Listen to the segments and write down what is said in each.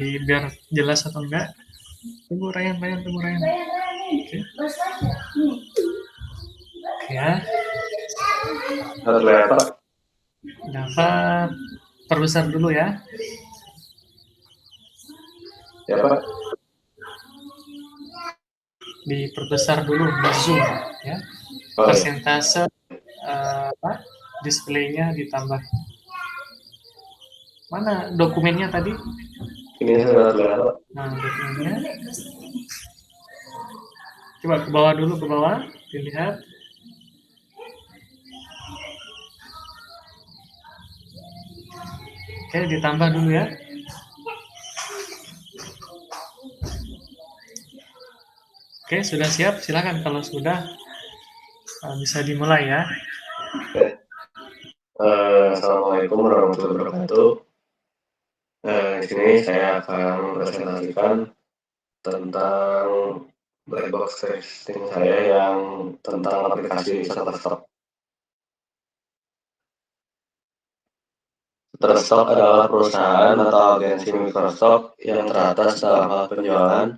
biar jelas atau enggak. Tunggu Ryan, tunggu Ryan. Oke. Ya, Harus lihat Pak. dapat perbesar dulu ya. Ya Pak. Diperbesar dulu di zoom ya. Oh, ya. Persentase displaynya ditambah. Mana dokumennya tadi? Ini sudah terlihat Pak. Nah, dokumennya. Coba ke bawah dulu, ke bawah, dilihat. Oke, ditambah dulu ya. Oke, sudah siap. Silakan kalau sudah bisa dimulai ya. Oke. Assalamualaikum warahmatullahi wabarakatuh. Di sini saya akan presentasikan tentang black box testing saya yang tentang aplikasi Shutterstock. Shutterstock adalah perusahaan atau agensi Microsoft yang teratas dalam hal penjualan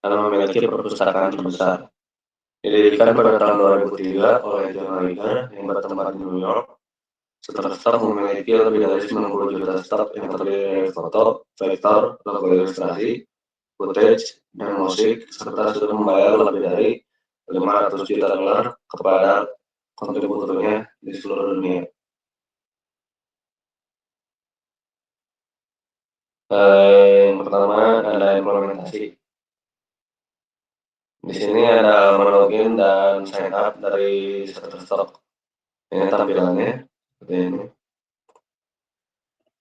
dan memiliki perpustakaan terbesar. Didirikan pada tahun 2003 oleh John Rieger yang bertempat di New York. Shutterstock memiliki lebih dari 90 juta stok yang terdiri dari foto, vektor, logo ilustrasi, footage, dan musik, serta sudah membayar lebih dari $500 juta kepada kontributornya di seluruh dunia. Yang pertama ada implementasi. Di sini ada login dan sign up dari Shutterstock. Ini tampilannya seperti ini.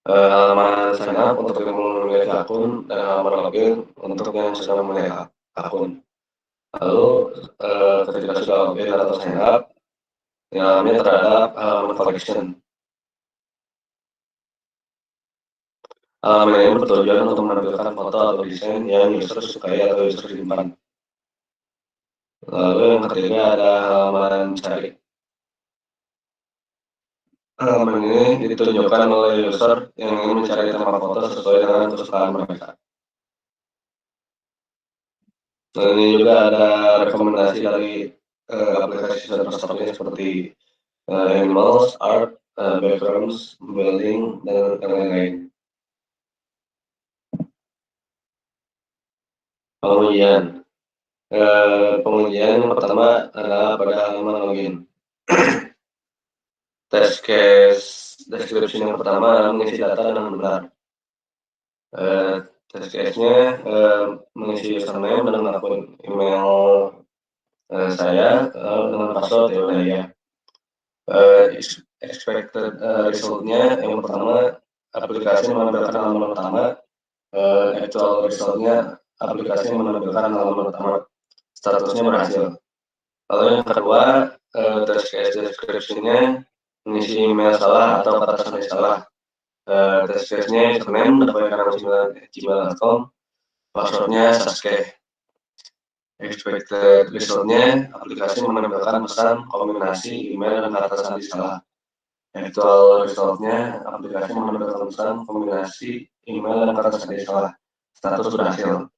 Halaman sign up untuk yang memiliki akun dan halaman login untuk yang sudah memiliki akun. Lalu ketika sudah login atau sign up, di dalamnya terhadap halaman collection. Halaman ini bertujuan untuk menampilkan foto atau desain yang user sukai atau user simpan. Lalu yang ketiga ada halaman cari. Halaman ini ditunjukkan oleh user yang ingin mencari tema foto sesuai dengan kesukaan mereka. Nah, ini juga ada rekomendasi dari aplikasi Shutterstock ini seperti animals, art, backgrounds, building, dan lain-lain. Pengujian. Pengujian yang pertama adalah pada halaman login. Test case description yang pertama adalah mengisi data dengan benar. Test case-nya mengisi username dan akun email saya dengan password ya udah ya. Expected result-nya yang pertama aplikasi menampilkan halaman utama, actual result-nya aplikasi menampilkan halaman utama, statusnya berhasil. Lalu yang kedua, test case description-nya mengisi email salah atau kata sandi salah. Test case-nya username dapat@gmail.com, password-nya Sasuke. Expected result-nya aplikasi menampilkan pesan kombinasi email dan kata sandi salah. Actual result-nya aplikasi menampilkan pesan kombinasi email dan kata sandi salah. Status berhasil.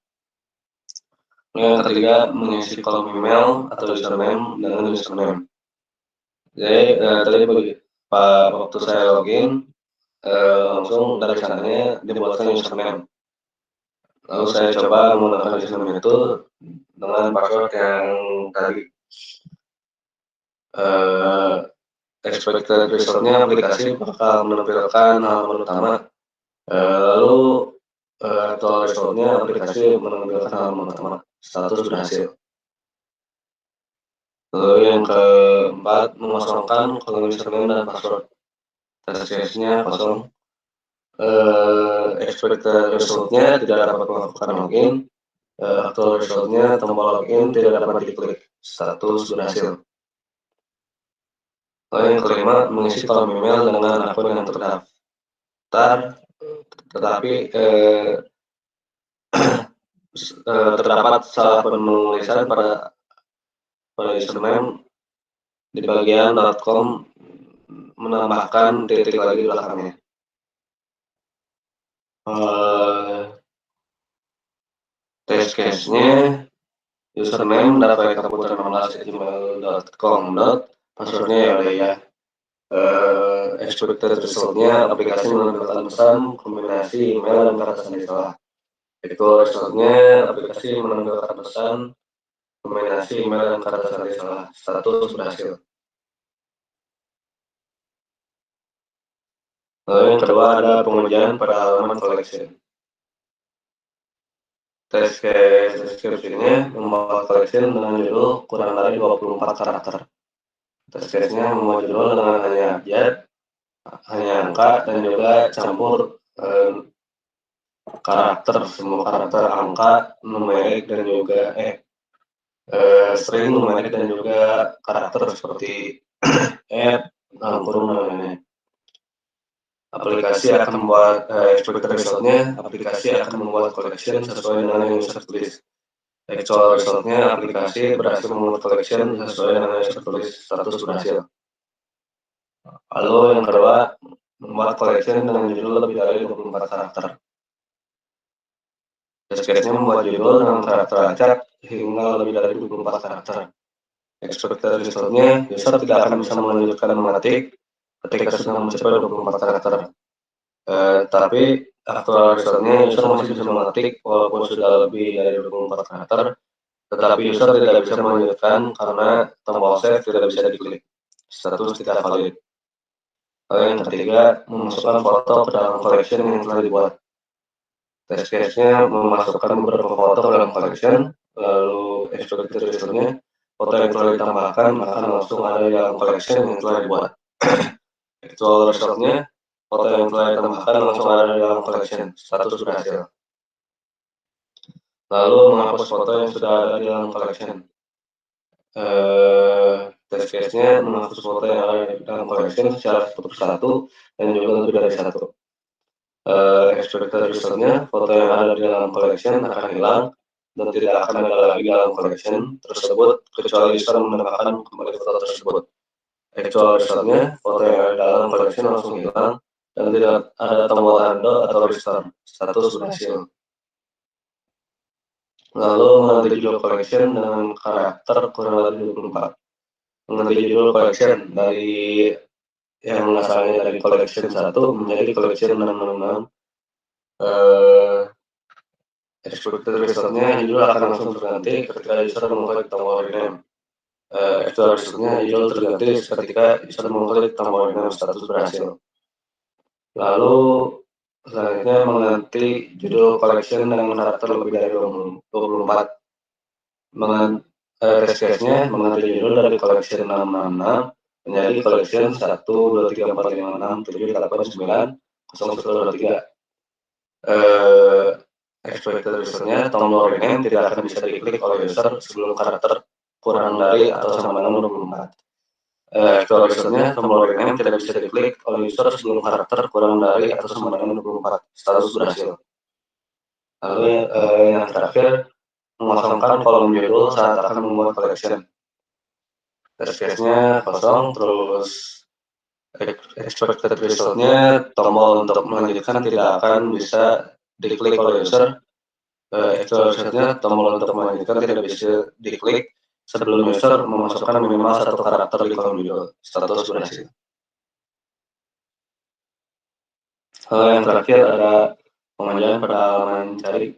Yang ketiga, mengisi kolom email atau username dengan username. Jadi tadi waktu saya login langsung dari sananya dibuatkan username. Lalu saya coba menggunakan username itu dengan password yang tadi. Expected result-nya aplikasi bakal menampilkan halaman utama. Lalu actual result-nya aplikasi menampilkan halaman utama. Status berhasil. Lalu yang keempat, mengosongkan kolom username dan password. Test case-nya kosong. Expected result-nya tidak dapat melakukan login. Actual result-nya tombol login tidak dapat diklik. Status berhasil. Lalu yang kelima, mengisi kolom email dengan akun yang terdaftar, tetapi terdapat salah penulisan pada username di bagian .com menambahkan titik lagi di belakangnya. Test case-nya username dapaikaputra16@gmail.com. Passwordnya ya udah ya. Expected result-nya aplikasi menampilkan pesan kombinasi email dan kata sandi salah. Actual result-nya aplikasi menampilkan pesan kombinasi email dan kata sandi salah. Status berhasil. Lalu yang kedua ada pengujian pada halaman collection. Test case description-nya membuat collection dengan judul kurang dari 24 karakter. Test case-nya membuat judul dengan hanya abjad, hanya angka, dan juga campur karakter, semua karakter angka, numerik, dan juga string, numerik, dan juga karakter seperti add, dalam kurung, dan lain-lain. Aplikasi akan membuat expected result-nya, aplikasi akan membuat collection sesuai dengan yang user tulis. Actual result-nya, aplikasi berhasil membuat collection sesuai dengan yang user tulis, status berhasil. Lalu yang kedua, membuat collection dengan judul lebih dari 24 karakter. Test case-nya membuat judul dengan karakter acak hingga lebih dari 24 karakter. Expected result-nya, user tidak akan bisa melanjutkan mengetik ketika sudah mencapai 24 karakter. Tapi actual result-nya user masih bisa mengetik walaupun sudah lebih dari 24 karakter, tetapi user tidak bisa melanjutkan karena tombol save tidak bisa diklik. Status tidak valid. Lalu yang ketiga, memasukkan foto ke dalam collection yang telah dibuat. Test case-nya memasukkan beberapa foto ke dalam collection, lalu expected result-nya, foto yang telah ditambahkan akan langsung ada di dalam collection yang telah dibuat. Actual result-nya, foto yang telah ditambahkan langsung ada di dalam collection, status berhasil. Lalu menghapus foto yang sudah ada di dalam collection. Test case-nya menghapus foto yang ada di dalam collection secara satu persatu dan juga lebih dari satu. Expected result-nya, foto yang ada di dalam collection akan hilang dan tidak akan ada lagi dalam collection tersebut kecuali user menambahkan kembali foto tersebut. Actual result-nya, foto yang ada di dalam collection langsung hilang dan tidak ada tombol undo atau restore. Status berhasil. Lalu mengganti judul collection dengan karakter kurang lebih 24. Mengganti judul collection dari yang asalnya dari collection 1 menjadi collection 666. Expected result-nya judul akan langsung terganti ketika user mengklik tombol rename. Actual result-nya judul terganti ketika user mengklik tombol rename, status berhasil. Lalu selanjutnya mengganti judul collection dengan karakter lebih dari 24. Test case-nya mengganti judul dari collection 666 menjadi collection 1, 2, 3, 4, 5, 6, 7, 8, 9, 0, 1, 2, 3. Expected result-nya, tombol rename tidak akan bisa diklik oleh user sebelum karakter kurang dari atau sama dengan 24. Actual result-nya, tombol rename tidak bisa diklik oleh user sebelum karakter kurang dari atau sama dengan 24. Status berhasil. Lalu yang terakhir, mengosongkan kolom judul saat akan membuat collection. Test case-nya kosong, terus expected result-nya, tombol untuk melanjutkan tidak akan bisa diklik oleh user. Actual result-nya, tombol untuk melanjutkan tidak bisa diklik sebelum user memasukkan minimal satu karakter di kolom judul. Status berhasil. Yang terakhir ada pengajuan pada halaman cari.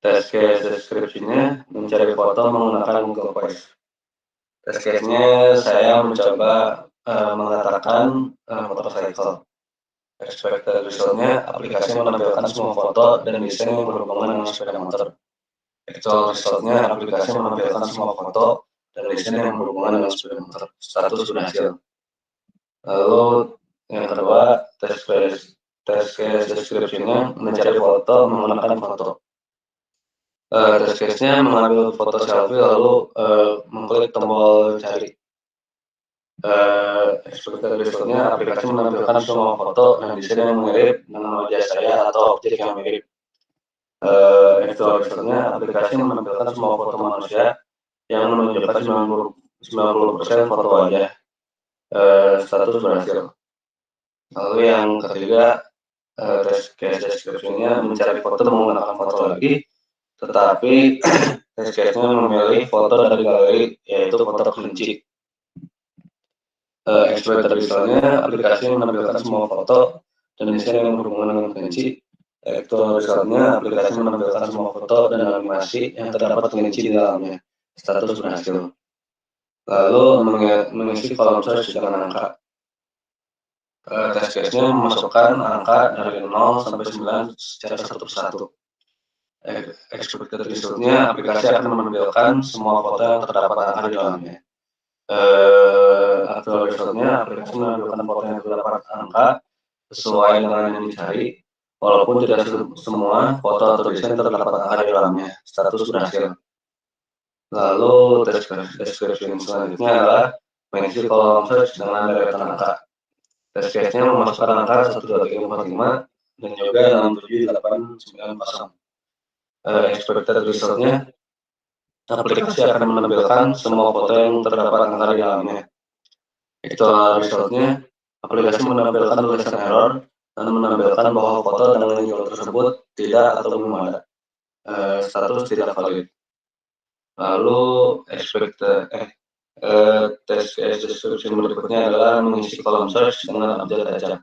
Test case description-nya mencari foto menggunakan Google Quest. Test case-nya saya mencoba mengatakan motorcycle. Expected result-nya, aplikasi menampilkan semua foto dan desain yang berhubungan dengan sepeda motor. Actual result-nya, aplikasi menampilkan semua foto dan desain yang berhubungan dengan sepeda motor. Status berhasil. Lalu yang kedua, test case description-nya mencari foto menggunakan foto. Test case-nya mengambil foto selfie lalu mengklik tombol cari. Expected result-nya, aplikasi menampilkan semua foto dan desain yang mirip dengan wajah saya atau objek yang mirip. Actual result-nya, aplikasi menampilkan semua foto manusia yang menunjukkan 90% foto wajah. Status berhasil. Lalu yang ketiga, test case description-nya mencari foto menggunakan foto lagi. tetapi test case-nya memilih foto dari galeri, yaitu foto kelinci. Expected result-nya, aplikasi menampilkan semua foto dan desain yang berhubungan dengan kelinci. Actual result-nya, aplikasi menampilkan semua foto dan animasi yang terdapat kelinci di dalamnya. Status berhasil. Lalu mengisi kolom search dengan angka. Test case-nya memasukkan angka dari 0 sampai 9 secara satu persatu. Expected result-nya, aplikasi akan menampilkan semua foto yang terdapat angka di dalamnya. Actual result-nya, aplikasi menampilkan foto yang terdapat angka sesuai dengan yang dicari, walaupun tidak semua foto atau desain terdapat angka di dalamnya. Status berhasil. Lalu description selanjutnya adalah mengisi kolom search dengan deretan angka. Test case-nya memasukkan angka 12345 dan juga 67890. Expected result-nya, aplikasi akan menampilkan semua foto yang terdapat angka di dalamnya. Actual result-nya, aplikasi menampilkan tulisan error dan menampilkan bahwa foto dengan judul tersebut tidak atau belum ada. Status tidak valid. Lalu test case description berikutnya adalah mengisi kolom search dengan update aja.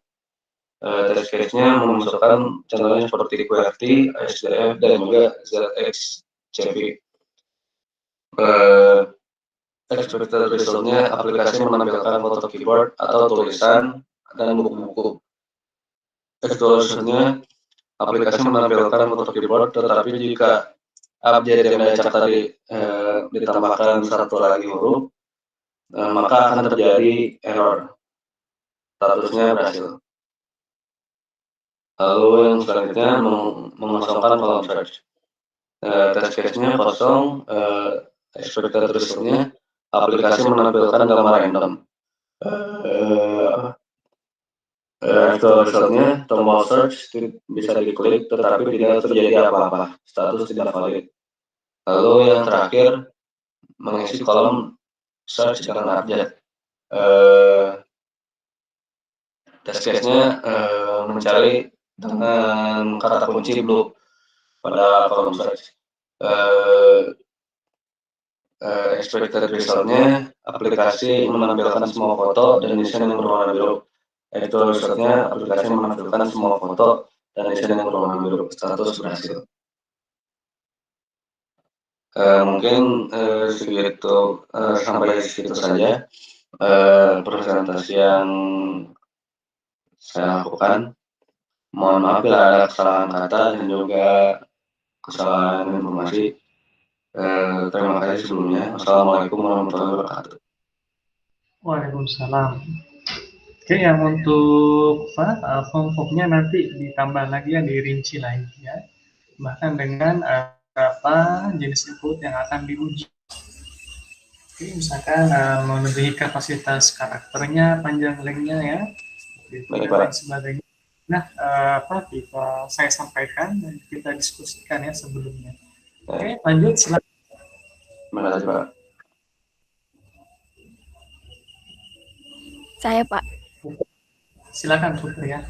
Test case-nya memasukkan contohnya seperti QWERTY, SDF, dan juga ZXCP. Expected result-nya, aplikasi menampilkan foto keyboard atau tulisan dan buku-buku. Actual result-nya, aplikasi menampilkan foto keyboard, tetapi jika update yang diacak tadi ditambahkan satu lagi huruf, maka akan terjadi error. Statusnya berhasil. Lalu yang selanjutnya mengosongkan kolom search. Test case-nya kosong. Expected result-nya, aplikasi menampilkan gambar random. Actual result-nya, tombol search bisa diklik tetapi tidak terjadi apa-apa. Status tidak valid. Lalu yang terakhir, mengisi kolom search dengan update. Test case-nya mencari dengan kata kunci blue pada kolom search. Expected result-nya, aplikasi menampilkan semua foto dan desain yang berwarna biru. Actual result-nya, aplikasi menampilkan semua foto dan desain yang berwarna biru. Status berhasil. Mungkin segitu sampai situ saja presentasi yang saya lakukan. Mohon maaf bila ada kesalahan kata dan juga kesalahan informasi. Terima kasih sebelumnya. Wassalamualaikum warahmatullahi wabarakatuh. Waalaikumsalam. Oke, yang untuk form-formnya nanti ditambah lagi ya, dirinci lagi ya. Bahkan dengan berapa jenis input yang akan diuji. Oke, misalkan memenuhi kapasitas karakternya, panjang linknya ya, dan lain sebagainya. Nah, saya sampaikan dan kita diskusikan ya sebelumnya. Oke, lanjut silakan. Terima kasih, Pak. Saya, Pak. Silakan, Putri ya.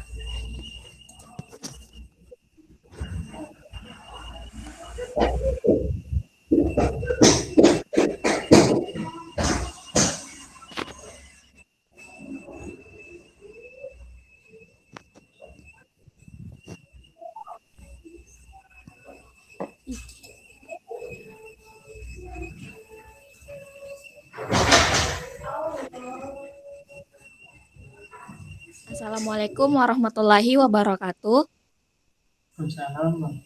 Assalamualaikum warahmatullahi wabarakatuh. Waalaikumsalam.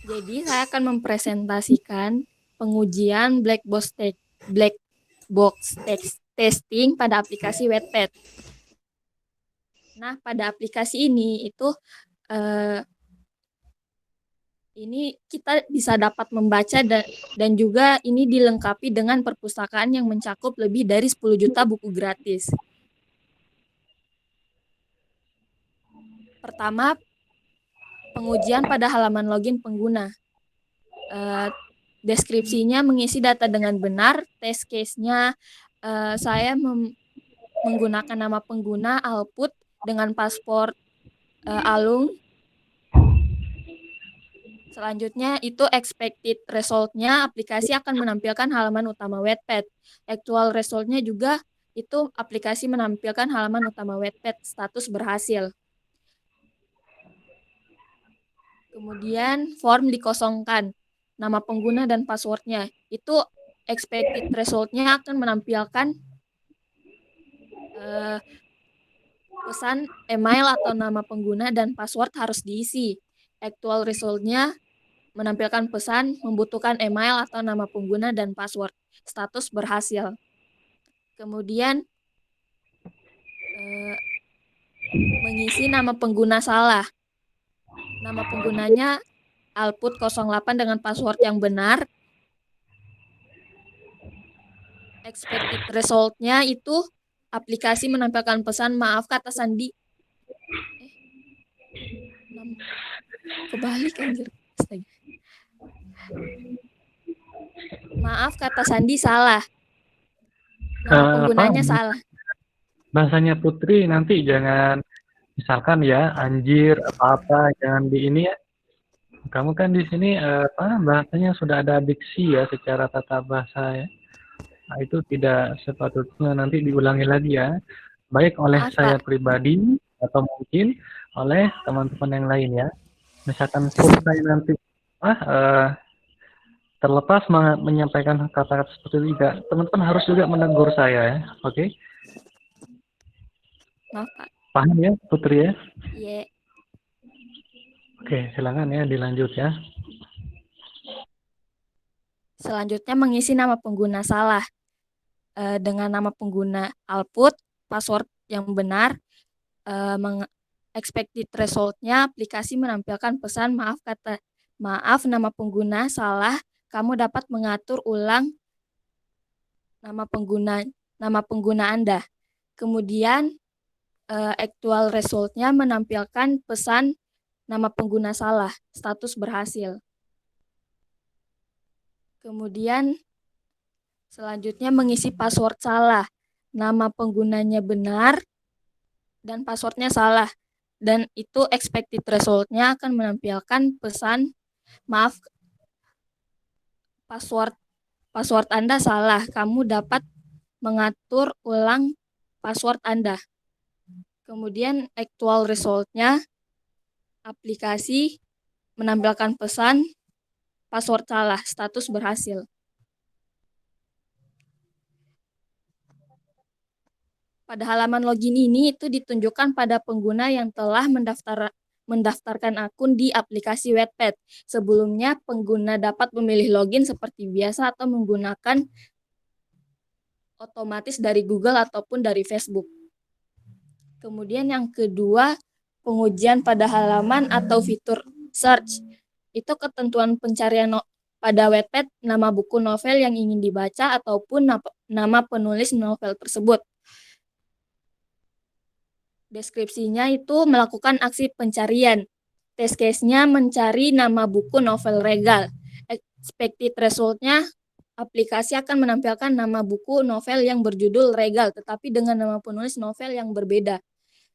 Jadi saya akan mempresentasikan pengujian black box text testing pada aplikasi Wattpad. Nah, pada aplikasi ini ini kita bisa dapat membaca dan juga ini dilengkapi dengan perpustakaan yang mencakup lebih dari 10 juta buku gratis. Pertama, pengujian pada halaman login pengguna. Deskripsinya mengisi data dengan benar. Test case-nya saya menggunakan nama pengguna Alput dengan paspor Alung. Selanjutnya itu expected result-nya, aplikasi akan menampilkan halaman utama Wattpad. Actual result-nya juga itu aplikasi menampilkan halaman utama Wattpad, status berhasil. Kemudian form dikosongkan, nama pengguna dan password-nya. Itu expected result-nya akan menampilkan pesan email atau nama pengguna dan password harus diisi. Actual result-nya menampilkan pesan membutuhkan email atau nama pengguna dan password. Status berhasil. Kemudian mengisi nama pengguna salah. Nama penggunanya output 08 dengan password yang benar. Expected result-nya itu aplikasi menampilkan pesan maaf kata sandi. Kebalik anjir. Astaga. Maaf kata sandi salah. Nama penggunanya salah. Bahasanya Putri nanti jangan misalkan ya anjir apa-apa jangan di ini ya. Kamu kan di sini bahasanya sudah ada diksi ya secara tata bahasa ya. Nah, itu tidak sepatutnya nanti diulangi lagi ya. Baik oleh Maaf, saya Pak. pribadi atau mungkin oleh teman-teman yang lain ya. Misalkan pun saya nanti terlepas menyampaikan kata-kata seperti itu juga, teman-teman harus juga menegur saya ya. Oke? Maaf, Pak. Paham ya, Putri ya? Iya. Oke, silakan ya dilanjut ya. Selanjutnya mengisi nama pengguna salah. Dengan nama pengguna output, password yang benar, expected result-nya aplikasi menampilkan pesan maaf nama pengguna salah, kamu dapat mengatur ulang nama pengguna Anda. Kemudian actual result-nya menampilkan pesan nama pengguna salah, status berhasil. Kemudian selanjutnya mengisi password salah. Nama penggunanya benar dan passwordnya salah. Dan itu expected result-nya akan menampilkan pesan maaf password Anda salah. Kamu dapat mengatur ulang password Anda. Kemudian actual result-nya aplikasi menampilkan pesan password salah, status berhasil. Pada halaman login ini itu ditunjukkan pada pengguna yang telah mendaftarkan akun di aplikasi Wattpad. Sebelumnya pengguna dapat memilih login seperti biasa atau menggunakan otomatis dari Google ataupun dari Facebook. Kemudian yang kedua, pengujian pada halaman atau fitur search. Itu ketentuan pencarian pada Wattpad, nama buku novel yang ingin dibaca ataupun nama penulis novel tersebut. Deskripsinya itu melakukan aksi pencarian. Test case-nya mencari nama buku novel Regal. Expected result-nya aplikasi akan menampilkan nama buku novel yang berjudul Regal, tetapi dengan nama penulis novel yang berbeda.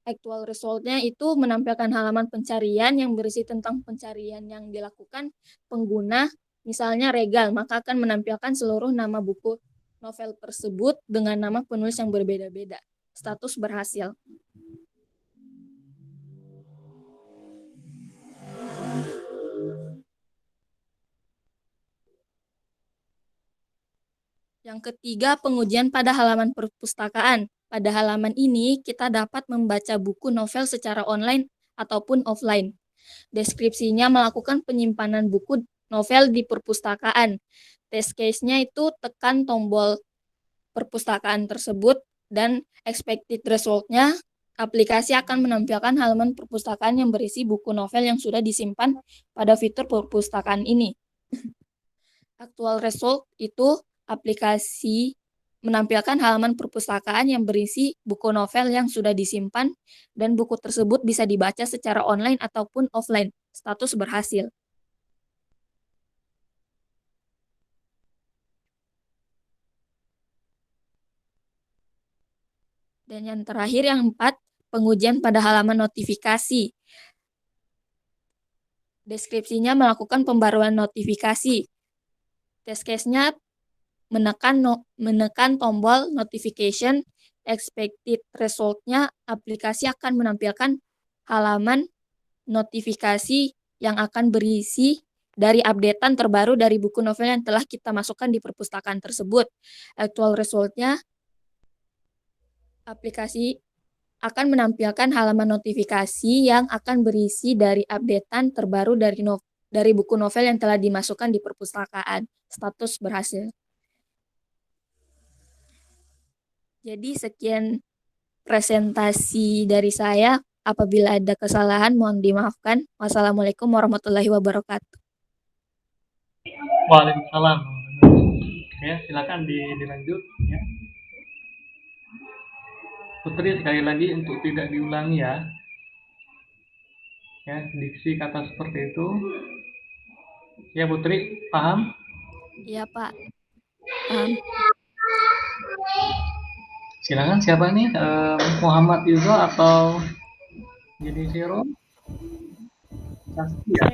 Actual result-nya itu menampilkan halaman pencarian yang berisi tentang pencarian yang dilakukan pengguna, misalnya Regal, maka akan menampilkan seluruh nama buku novel tersebut dengan nama penulis yang berbeda-beda. Status berhasil. Yang ketiga, pengujian pada halaman perpustakaan. Pada halaman ini, kita dapat membaca buku novel secara online ataupun offline. Deskripsinya melakukan penyimpanan buku novel di perpustakaan. Test case-nya itu tekan tombol perpustakaan tersebut dan expected result-nya aplikasi akan menampilkan halaman perpustakaan yang berisi buku novel yang sudah disimpan pada fitur perpustakaan ini. Actual result itu aplikasi menampilkan halaman perpustakaan yang berisi buku novel yang sudah disimpan dan buku tersebut bisa dibaca secara online ataupun offline. Status berhasil. Dan yang terakhir, yang 4, pengujian pada halaman notifikasi. Deskripsinya melakukan pembaruan notifikasi. Test case-nya menekan tombol notification. Expected result-nya aplikasi akan menampilkan halaman notifikasi yang akan berisi dari updatean terbaru dari buku novel yang telah kita masukkan di perpustakaan tersebut. Actual result-nya, aplikasi akan menampilkan halaman notifikasi yang akan berisi dari updatean terbaru dari buku novel yang telah dimasukkan di perpustakaan. Status berhasil. Jadi sekian presentasi dari saya. Apabila ada kesalahan, mohon dimaafkan. Wassalamualaikum warahmatullahi wabarakatuh. Waalaikumsalam. Ya, silakan dilanjut ya. Putri, sekali lagi untuk tidak diulangi ya. Ya, diksi kata seperti itu. Ya, Putri, paham? Iya, Pak. Paham. Silakan siapa nih? Muhammad Izo atau Jadi Zero? Saskia.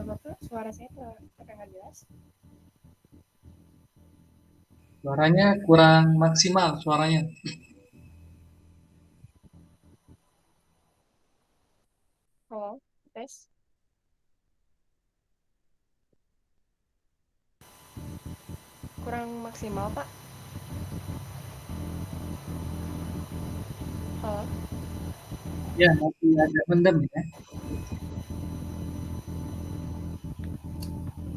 Bapak, suara saya terdengar jelas? Suaranya kurang maksimal suaranya. Halo, tes. Kurang maksimal, Pak. Halo. Ya, masih agak mendem ya.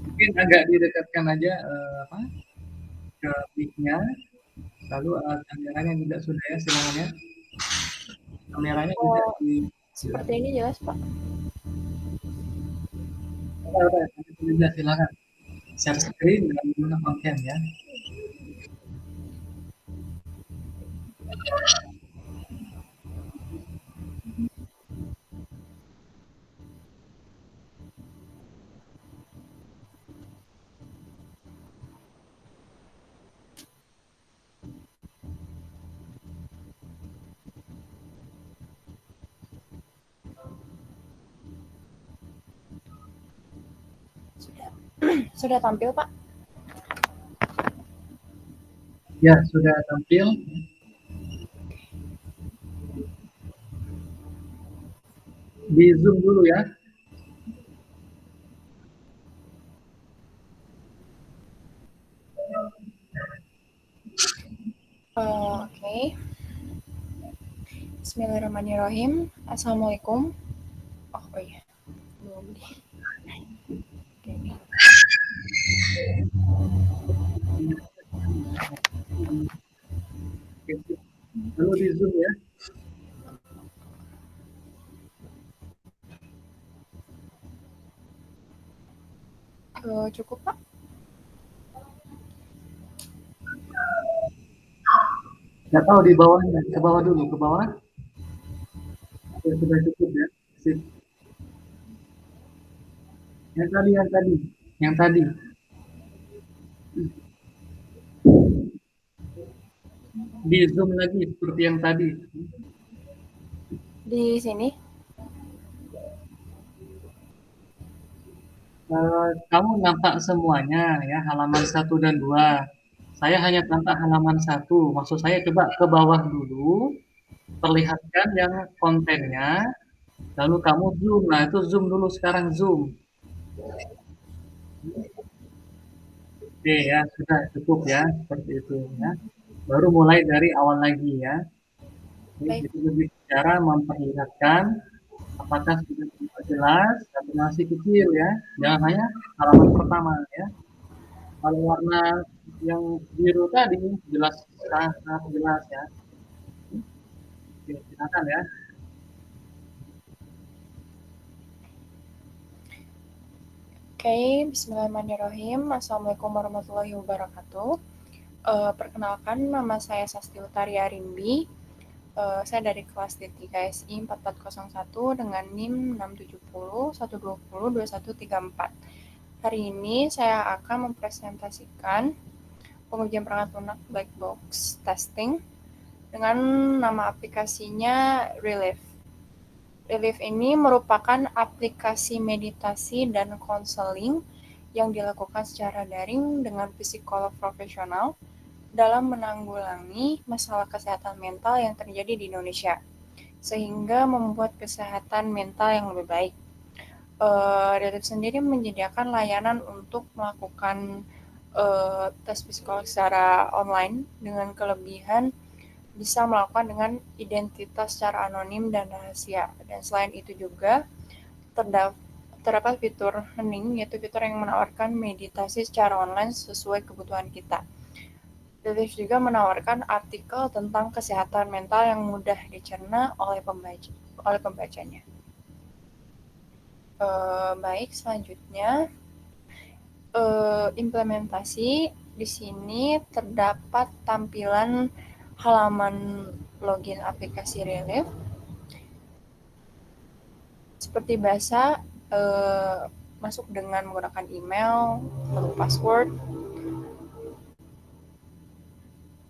Mungkin agak didekatkan aja ke mic-nya. Lalu kameranya juga sudah ya, silakan ya. Kameranya juga di Seperti ini jelas, Pak. Udah, silakan. Share screen dengan menggunakan cam ya. Sudah tampil, Pak? Ya, sudah tampil. Di Zoom dulu ya. Oke. Bismillahirrahmanirrahim. Assalamualaikum. Oh iya, belum di. Oke. Lalu di Zoom ya. Cukup, Pak? Nggak tahu di bawahnya, ke bawah dulu, ke bawah. Ya, sudah cukup ya. Sip. Yang tadi. Di Zoom lagi seperti yang tadi. Di sini? Kamu nampak semuanya ya, halaman 1 dan 2. Saya hanya tampak halaman 1. Maksud saya coba ke bawah dulu, perlihatkan yang kontennya, lalu kamu zoom. Nah, itu zoom dulu sekarang, zoom. Oke ya, sudah cukup ya, seperti itu ya. Baru mulai dari awal lagi ya. Jadi lebih cara memperlihatkan apakah sudah jelas atau masih kecil ya. Jangan hanya halaman pertama ya. Kalau warna yang biru tadi jelas, sangat jelas ya. Oke, silakan ya. Oke, bismillahirrahmanirrahim. Assalamualaikum warahmatullahi wabarakatuh. Perkenalkan, nama saya Sasti Utari Arimbi. Saya dari kelas D3SI 4401 dengan NIM 670 120 2134. Hari ini saya akan mempresentasikan pengujian perangkat lunak black box testing dengan nama aplikasinya Relief. Relief ini merupakan aplikasi meditasi dan konseling yang dilakukan secara daring dengan psikolog profesional dalam menanggulangi masalah kesehatan mental yang terjadi di Indonesia, sehingga membuat kesehatan mental yang lebih baik. Relief sendiri menyediakan layanan untuk melakukan tes psikolog secara online dengan kelebihan bisa melakukan dengan identitas secara anonim dan rahasia. Dan selain itu juga terdapat fitur hening, yaitu fitur yang menawarkan meditasi secara online sesuai kebutuhan kita. Relief juga menawarkan artikel tentang kesehatan mental yang mudah dicerna oleh pembacanya. Baik, selanjutnya implementasi. Di sini terdapat tampilan halaman login aplikasi Relief. Seperti biasa, masuk dengan menggunakan email, lalu password.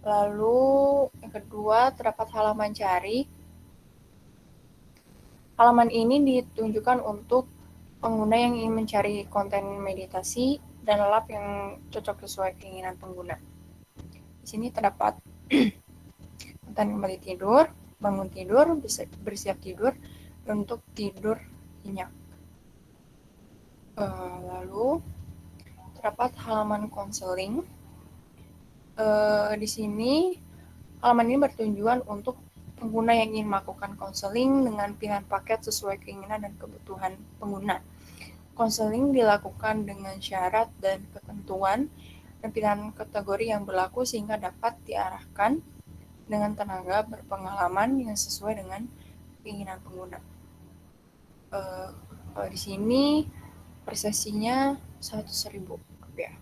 Lalu yang kedua, terdapat halaman cari. Halaman ini ditunjukkan untuk pengguna yang ingin mencari konten meditasi dan lelap yang cocok sesuai keinginan pengguna. Di sini terdapat konten kembali tidur, bangun tidur, bersiap tidur, dan untuk tidur nyenyak. Lalu terdapat halaman konseling. Di sini halaman ini bertujuan untuk pengguna yang ingin melakukan konseling dengan pilihan paket sesuai keinginan dan kebutuhan pengguna. Konseling dilakukan dengan syarat dan ketentuan dan pilihan kategori yang berlaku sehingga dapat diarahkan dengan tenaga berpengalaman yang sesuai dengan keinginan pengguna. Di sini per sesinya 100.000 rupiah.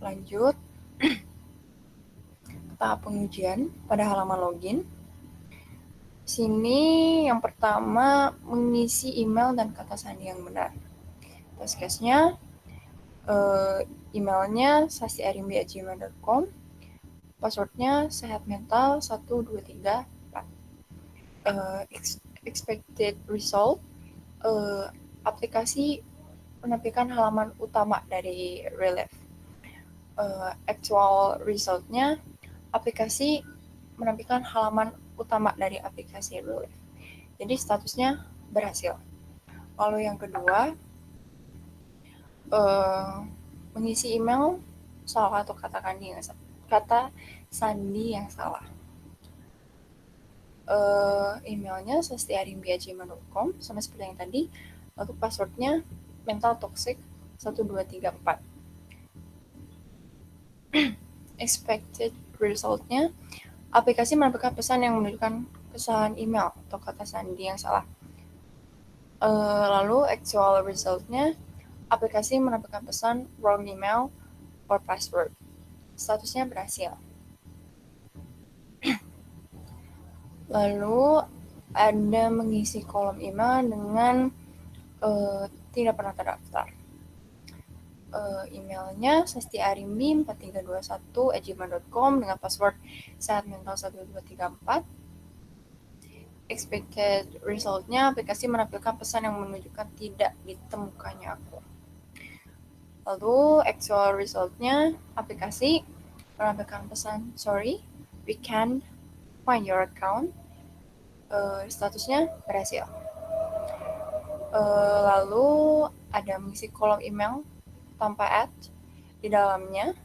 Lanjut tahap pengujian pada halaman login. Sini yang pertama mengisi email dan kata sandi yang benar. Test case-nya emailnya sastiarimbi@gmail.com, passwordnya sehatmental 1234. Expected result, aplikasi menampilkan halaman utama dari Relief. Actual result-nya, aplikasi menampilkan halaman utama dari aplikasi Relief. Jadi statusnya berhasil. Lalu yang kedua, mengisi email salah satu kata sandi yang salah. Emailnya sastiarimbi@gmail.com sama seperti yang tadi. Lalu passwordnya mentaltoxic 1234. Expected result-nya, aplikasi menampilkan pesan yang menunjukkan kesalahan email atau kata sandi yang salah. Lalu actual result-nya, aplikasi menampilkan pesan wrong email or password. Statusnya berhasil. Lalu ada mengisi kolom email dengan tidak pernah terdaftar. Emailnya sastiarimbi4321@gmail.com dengan password sehatmental1234. Expected result-nya, aplikasi menampilkan pesan yang menunjukkan tidak ditemukannya akun. Lalu actual result-nya, aplikasi menampilkan pesan sorry, we can't find your account. Statusnya berhasil. Lalu ada mengisi kolom email tanpa ad di dalamnya.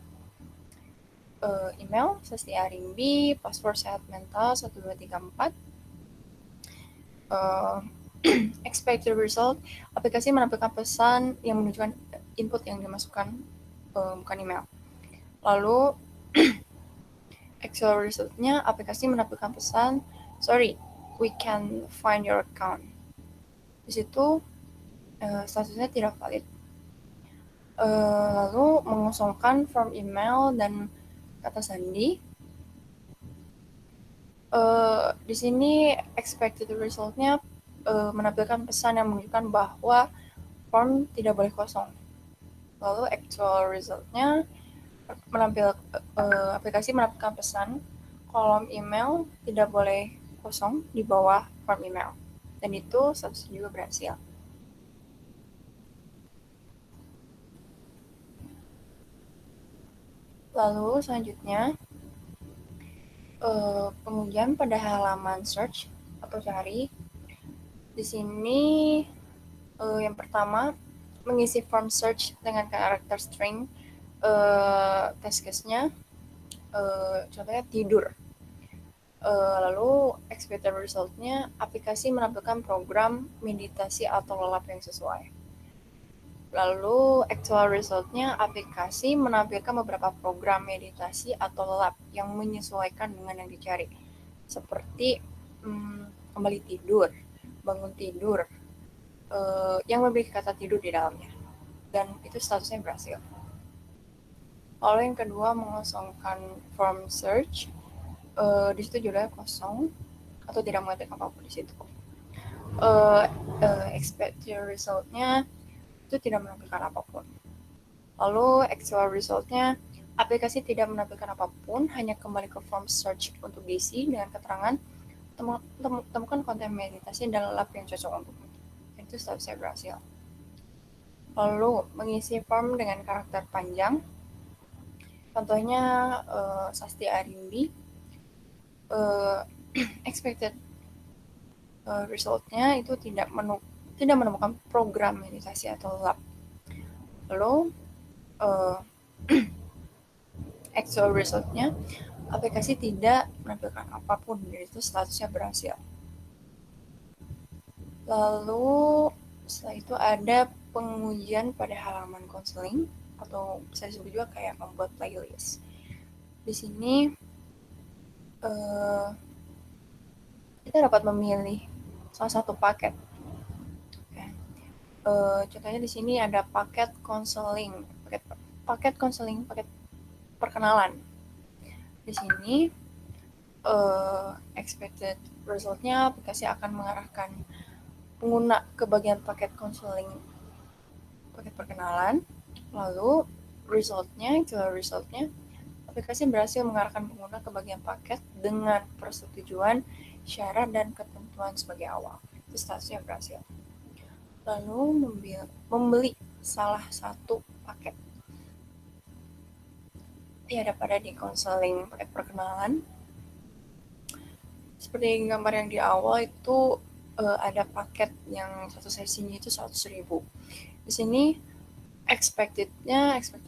Email sastiarimbi, password sehatmental1234. Expected result, aplikasi menampilkan pesan yang menunjukkan input yang dimasukkan bukan email. Lalu actual result-nya, aplikasi menampilkan pesan sorry, we can find your account. Di situ statusnya tidak valid. Lalu mengosongkan form email dan kata sandi. Di sini expected result-nya menampilkan pesan yang menunjukkan bahwa form tidak boleh kosong. Lalu actual result-nya aplikasi menampilkan pesan kolom email tidak boleh kosong di bawah form email. Dan itu statusnya juga berhasil. Lalu selanjutnya, pengujian pada halaman search atau cari. Di sini yang pertama, mengisi form search dengan karakter string. Test case-nya contohnya tidur. Lalu expected result-nya, aplikasi menampilkan program meditasi atau lelap yang sesuai. Lalu actual result-nya, aplikasi menampilkan beberapa program meditasi atau lelap yang menyesuaikan dengan yang dicari. Seperti kembali tidur, bangun tidur, yang memiliki kata tidur di dalamnya. Dan itu statusnya berhasil. Lalu yang kedua, mengosongkan form search. Di situ judulnya kosong atau tidak mengatakan apapun di situ. Expected result-nya itu tidak menampilkan apapun. Lalu actual result-nya, aplikasi tidak menampilkan apapun, hanya kembali ke form search untuk diisi dengan keterangan temukan konten meditasi dan lab yang cocok untukmu. Itu statusnya berhasil. Lalu mengisi form dengan karakter panjang. Contohnya Sasti Arimbi. Expected result-nya itu tidak menemukan program meditasi atau lab. Lalu actual result-nya, aplikasi tidak menampilkan apapun, jadi itu statusnya berhasil. Lalu setelah itu ada pengujian pada halaman konseling atau bisa disebut juga kayak membuat playlist. Di sini kita dapat memilih salah satu paket. Contohnya di sini ada paket konseling, paket perkenalan. Di sini expected result-nya, aplikasi akan mengarahkan pengguna ke bagian paket konseling, paket perkenalan. Lalu result-nya, aplikasi berhasil mengarahkan pengguna ke bagian paket dengan persetujuan, syarat, dan ketentuan sebagai awal. Itu statusnya berhasil. Lalu membeli salah satu paket. Ya, ada pada di konseling paket perkenalan. Seperti gambar yang di awal itu ada paket yang satu sesinya itu 100.000. Di sini expected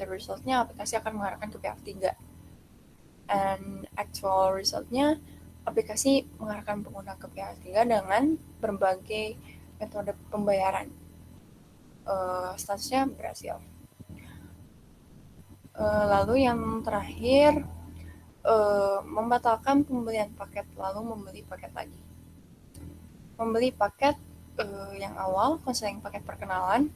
result-nya, aplikasi akan mengarahkan ke pihak 3. And actual result-nya, aplikasi mengarahkan pengguna ke pihak 3 dengan berbagai metode pembayaran. Statusnya berhasil. Lalu yang terakhir, membatalkan pembelian paket lalu membeli paket lagi. Membeli paket yang awal, konseling paket perkenalan.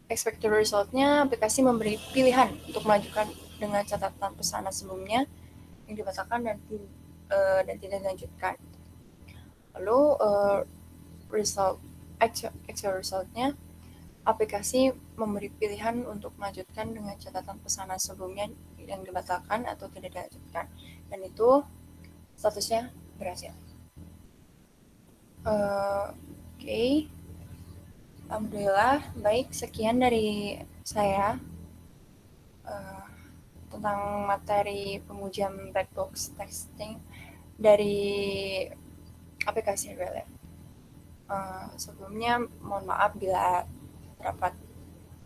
Expected result-nya, aplikasi memberi pilihan untuk melanjutkan dengan catatan pesanan sebelumnya yang dibatalkan dan tidak dilanjutkan. Lalu actual result-nya, aplikasi memberi pilihan untuk melanjutkan dengan catatan pesanan sebelumnya yang dibatalkan atau tidak dilanjutkan. Dan itu statusnya berhasil. Oke. Alhamdulillah, baik, sekian dari saya tentang materi pengujian black box testing dari aplikasi Relief. Sebelumnya mohon maaf bila terdapat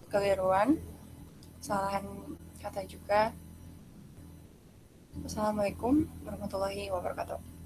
kekeliruan, kesalahan kata juga. Wassalamualaikum warahmatullahi wabarakatuh.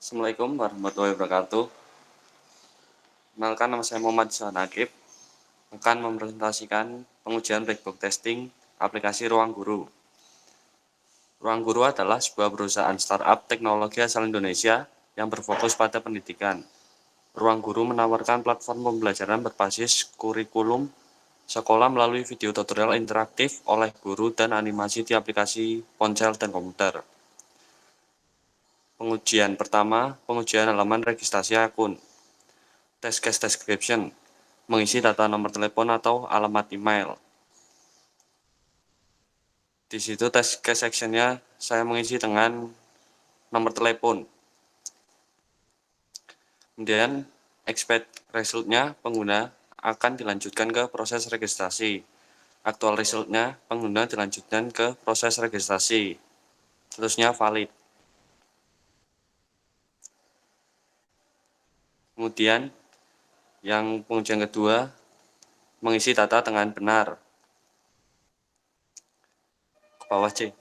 Assalamualaikum warahmatullahi wabarakatuh. Kenalkan, nama saya Muhammad Iswan Akib, akan mempresentasikan pengujian black box testing aplikasi Ruang Guru. Ruang Guru adalah sebuah perusahaan startup teknologi asal Indonesia yang berfokus pada pendidikan. Ruang Guru menawarkan platform pembelajaran berbasis kurikulum sekolah melalui video tutorial interaktif oleh guru dan animasi di aplikasi ponsel dan komputer. Pengujian pertama, pengujian halaman registrasi akun. Test case description, mengisi data nomor telepon atau alamat email. Di situ test case sectionnya saya mengisi dengan nomor telepon. Kemudian expect resultnya pengguna akan dilanjutkan ke proses registrasi. Aktual resultnya pengguna dilanjutkan ke proses registrasi. Statusnya valid. Kemudian yang pengujian kedua, mengisi data dengan benar. Ke bawah C.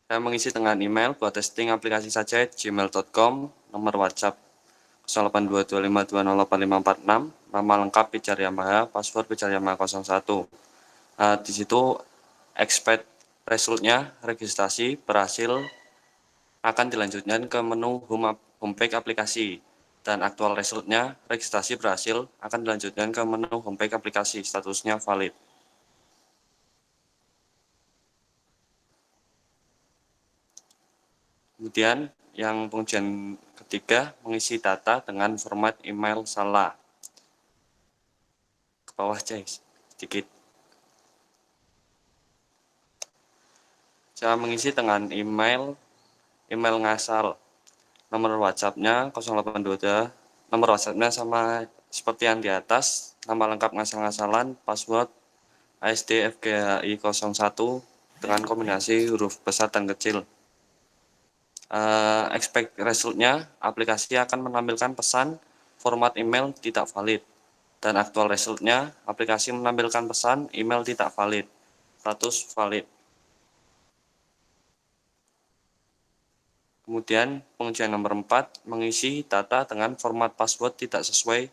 Saya mengisi dengan email buat testing aplikasi saja gmail.com, nomor WhatsApp 082252085546, nama lengkap Pijar Yamaha, password Pijar Yamaha 01. Di situ expect resultnya registrasi berhasil akan dilanjutkan ke menu homepage aplikasi, dan aktual resultnya registrasi berhasil akan dilanjutkan ke menu homepage aplikasi, statusnya valid. Kemudian yang pengujian ketiga, mengisi data dengan format email salah. Ke bawah cek sedikit. Saya mengisi dengan email ngasal. Nomor WhatsApp-nya 0822, nomor WhatsApp-nya sama seperti yang di atas, nama lengkap ngasal-ngasalan, password ASDFGHI 01 dengan kombinasi huruf besar dan kecil. Expect resultnya, aplikasi akan menampilkan pesan format email tidak valid, dan aktual resultnya, aplikasi menampilkan pesan email tidak valid, status valid. Kemudian pengujian nomor 4, mengisi data dengan format password tidak sesuai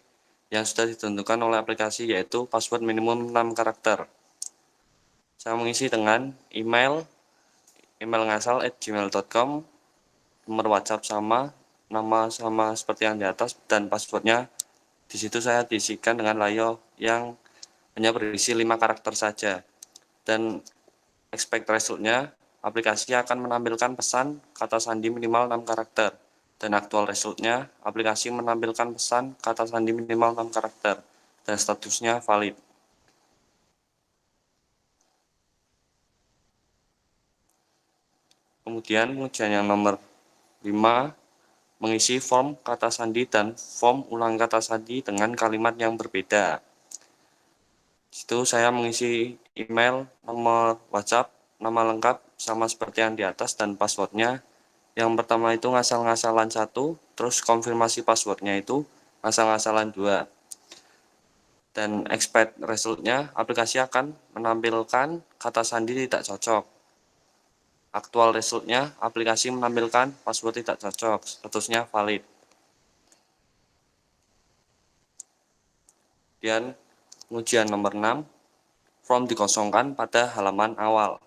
yang sudah ditentukan oleh aplikasi, yaitu password minimum 6 karakter. Saya mengisi dengan email ngasal@gmail.com, nomor WhatsApp sama, nama sama seperti yang di atas, dan passwordnya di situ saya diisikan dengan layout yang hanya berisi 5 karakter saja. Dan expect resultnya, aplikasi akan menampilkan pesan kata sandi minimal 6 karakter. Dan aktual resultnya, aplikasi menampilkan pesan kata sandi minimal 6 karakter. Dan statusnya valid. Kemudian pengujian yang nomor 5, mengisi form kata sandi dan form ulang kata sandi dengan kalimat yang berbeda. Di situ saya mengisi email, nomor WhatsApp, nama lengkap sama seperti yang di atas, dan passwordnya. Yang pertama itu ngasal-ngasalan 1, terus konfirmasi passwordnya itu ngasal-ngasalan 2. Dan expect resultnya, aplikasi akan menampilkan kata sandi tidak cocok. Aktual resultnya, aplikasi menampilkan password tidak cocok, statusnya valid. Dan pengujian nomor 6, form dikosongkan pada halaman awal.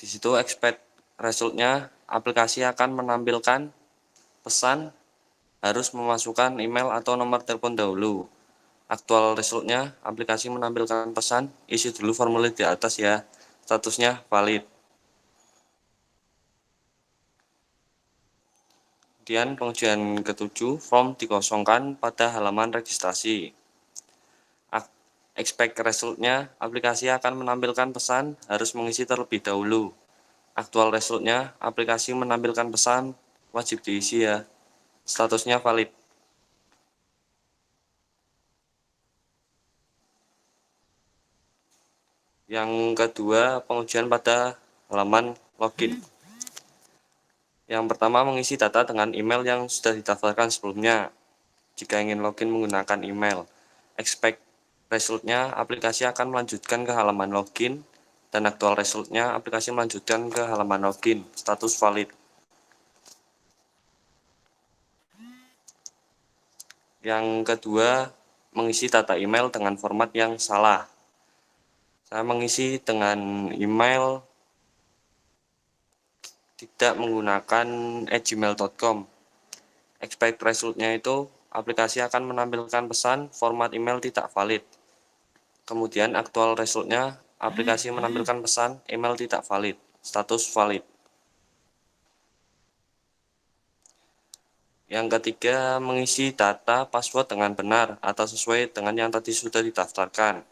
Di situ expect resultnya, aplikasi akan menampilkan pesan harus memasukkan email atau nomor telepon dahulu. Aktual resultnya, aplikasi menampilkan pesan isi dulu formulir di atas ya, statusnya valid. Kemudian pengujian ke-7, form dikosongkan pada halaman registrasi. Expect resultnya, aplikasi akan menampilkan pesan harus mengisi terlebih dahulu. Aktual resultnya, aplikasi menampilkan pesan wajib diisi ya, statusnya valid. Yang kedua, pengujian pada halaman login. Yang pertama, mengisi data dengan email yang sudah didaftarkan sebelumnya. Jika ingin login menggunakan email, expect resultnya, aplikasi akan melanjutkan ke halaman login Dan aktual resultnya, aplikasi melanjutkan ke halaman login, status valid. Yang kedua, mengisi data email dengan format yang salah. Saya mengisi dengan email tidak menggunakan @gmail.com. Expect resultnya itu aplikasi akan menampilkan pesan format email tidak valid. Kemudian aktual resultnya aplikasi menampilkan pesan email tidak valid, status valid. Yang ketiga, mengisi data password dengan benar atau sesuai dengan yang tadi sudah didaftarkan.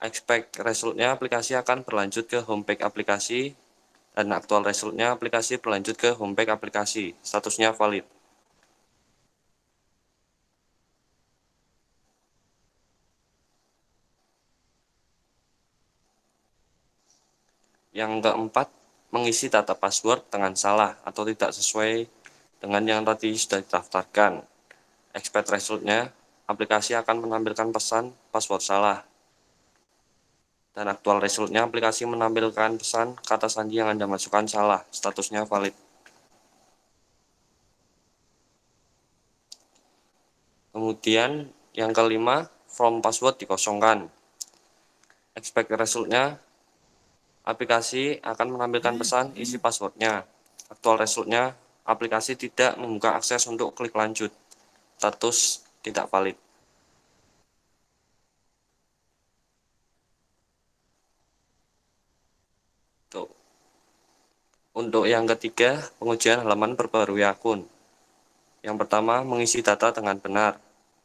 Expect resultnya aplikasi akan berlanjut ke homepage aplikasi, dan aktual resultnya aplikasi berlanjut ke homepage aplikasi, statusnya valid. Yang keempat, mengisi data password dengan salah atau tidak sesuai dengan yang tadi sudah didaftarkan. Expect resultnya, aplikasi akan menampilkan pesan password salah. Dan aktual resultnya, aplikasi menampilkan pesan kata sandi yang Anda masukkan salah, statusnya valid. Kemudian yang kelima, form password dikosongkan. Expect resultnya, aplikasi akan menampilkan pesan isi passwordnya. Aktual resultnya, aplikasi tidak membuka akses untuk klik lanjut, status tidak valid. Tuh. Untuk yang ketiga, pengujian halaman perbarui akun. Yang pertama, mengisi data dengan benar.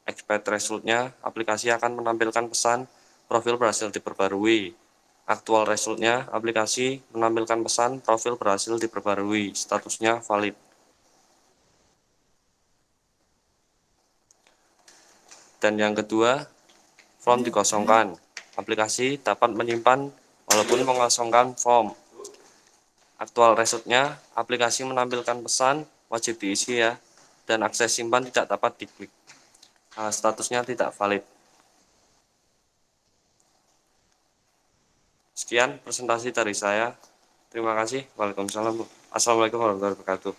Expect resultnya, aplikasi akan menampilkan pesan profil berhasil diperbarui. Aktual resultnya, aplikasi menampilkan pesan profil berhasil diperbarui, statusnya valid. Dan yang kedua, form dikosongkan. Aplikasi dapat menyimpan walaupun mengosongkan form. Aktual resultnya, aplikasi menampilkan pesan wajib diisi ya, dan akses simpan tidak dapat diklik. Statusnya tidak valid. Sekian presentasi dari saya. Terima kasih. Waalaikumsalam. Assalamualaikum warahmatullahi wabarakatuh.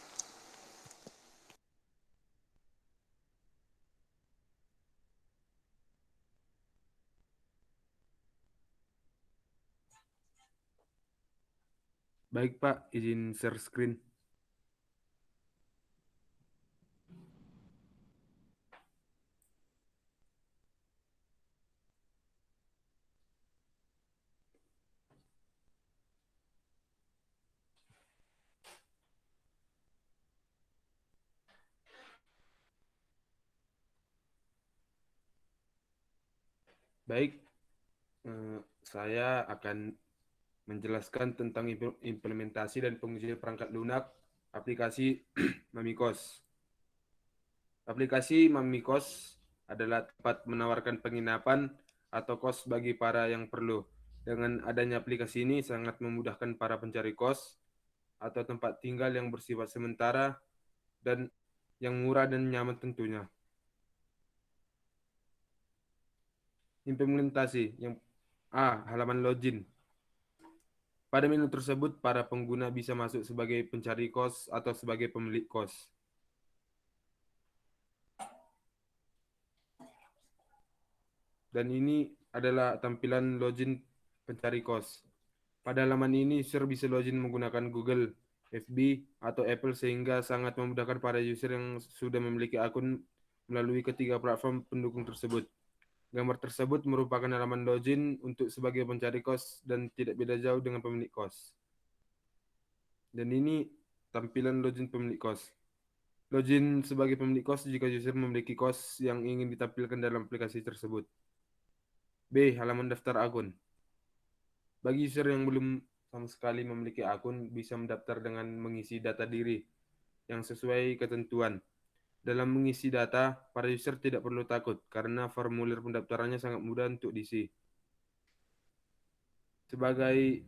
Baik Pak, izin share screen. Baik, saya akan menjelaskan tentang implementasi dan pengujian perangkat lunak aplikasi Mamikos. Aplikasi Mamikos adalah tempat menawarkan penginapan atau kos bagi para yang perlu. Dengan adanya aplikasi ini sangat memudahkan para pencari kos atau tempat tinggal yang bersifat sementara dan yang murah dan nyaman tentunya. Implementasi yang halaman login. Pada menu tersebut, para pengguna bisa masuk sebagai pencari kos atau sebagai pemilik kos. Dan ini adalah tampilan login pencari kos. Pada halaman ini, user bisa login menggunakan Google, FB, atau Apple sehingga sangat memudahkan para user yang sudah memiliki akun melalui ketiga platform pendukung tersebut. Gambar tersebut merupakan halaman login untuk sebagai pencari kos dan tidak beda jauh dengan pemilik kos. Dan ini tampilan login pemilik kos. Login sebagai pemilik kos jika user memiliki kos yang ingin ditampilkan dalam aplikasi tersebut. B. Halaman daftar akun. Bagi user yang belum sama sekali memiliki akun, bisa mendaftar dengan mengisi data diri yang sesuai ketentuan. Dalam mengisi data, para user tidak perlu takut karena formulir pendaftarannya sangat mudah untuk diisi. Sebagai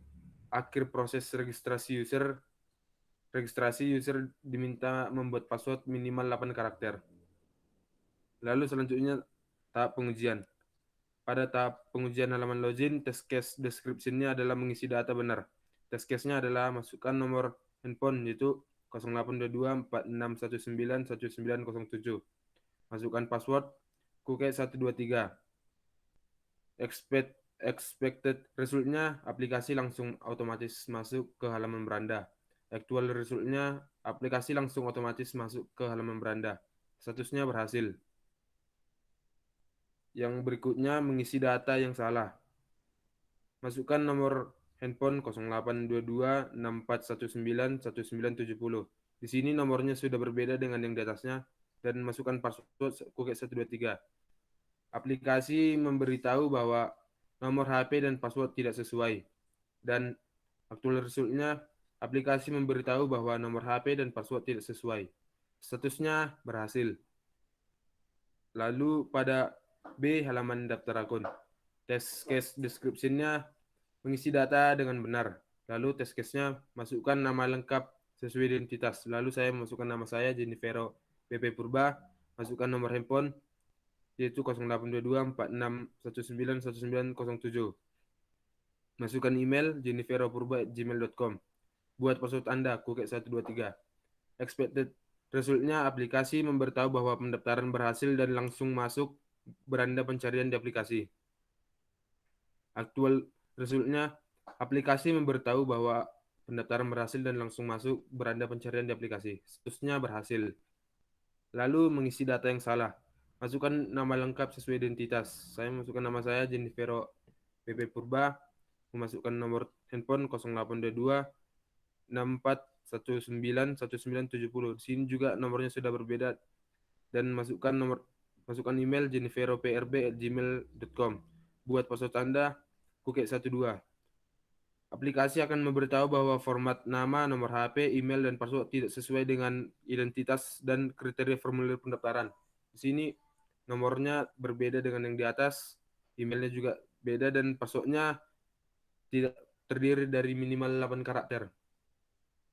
akhir proses registrasi user diminta membuat password minimal 8 karakter. Lalu selanjutnya tahap pengujian. Pada tahap pengujian halaman login, test case description-nya adalah mengisi data benar. Test case-nya adalah masukkan nomor handphone yaitu 0822 4619 1907. Masukkan password Kuke123. Expected result-nya aplikasi langsung otomatis masuk ke halaman beranda. Actual result-nya aplikasi langsung otomatis masuk ke halaman beranda. Statusnya berhasil. Yang berikutnya mengisi data yang salah. Masukkan nomor handphone 0822 6419 1970. Di sini nomornya sudah berbeda dengan yang di atasnya dan masukkan password Kuke123. Aplikasi memberitahu bahwa nomor HP dan password tidak sesuai. Dan actual result-nya aplikasi memberitahu bahwa nomor HP dan password tidak sesuai. Statusnya berhasil. Lalu pada B, halaman daftar akun. Test case description-nya mengisi data dengan benar. Lalu test case-nya masukkan nama lengkap sesuai identitas. Lalu saya masukkan nama saya Jennifer PP Purba, masukkan nomor handphone yaitu 0822 4619 1907. Masukkan email jenniferopurba@gmail.com. Buat password Anda Kuke123. Expected result-nya aplikasi memberitahu bahwa pendaftaran berhasil dan langsung masuk beranda pencarian di aplikasi. Actual result-nya aplikasi memberitahu bahwa pendaftaran berhasil dan langsung masuk beranda pencarian di aplikasi. Statusnya berhasil. Lalu mengisi data yang salah. Masukkan nama lengkap sesuai identitas. Saya masukkan nama saya Jennifer PP Purba. Memasukkan nomor handphone 0822 6419 1970. Di sini juga nomornya sudah berbeda dan masukkan email jenniferoprb@gmail.com. Buat password Anda Kuke12. Aplikasi akan memberitahu bahwa format nama, nomor HP, email, dan password tidak sesuai dengan identitas dan kriteria formulir pendaftaran. Di sini nomornya berbeda dengan yang di atas, emailnya juga beda, dan passwordnya tidak terdiri dari minimal 8 karakter.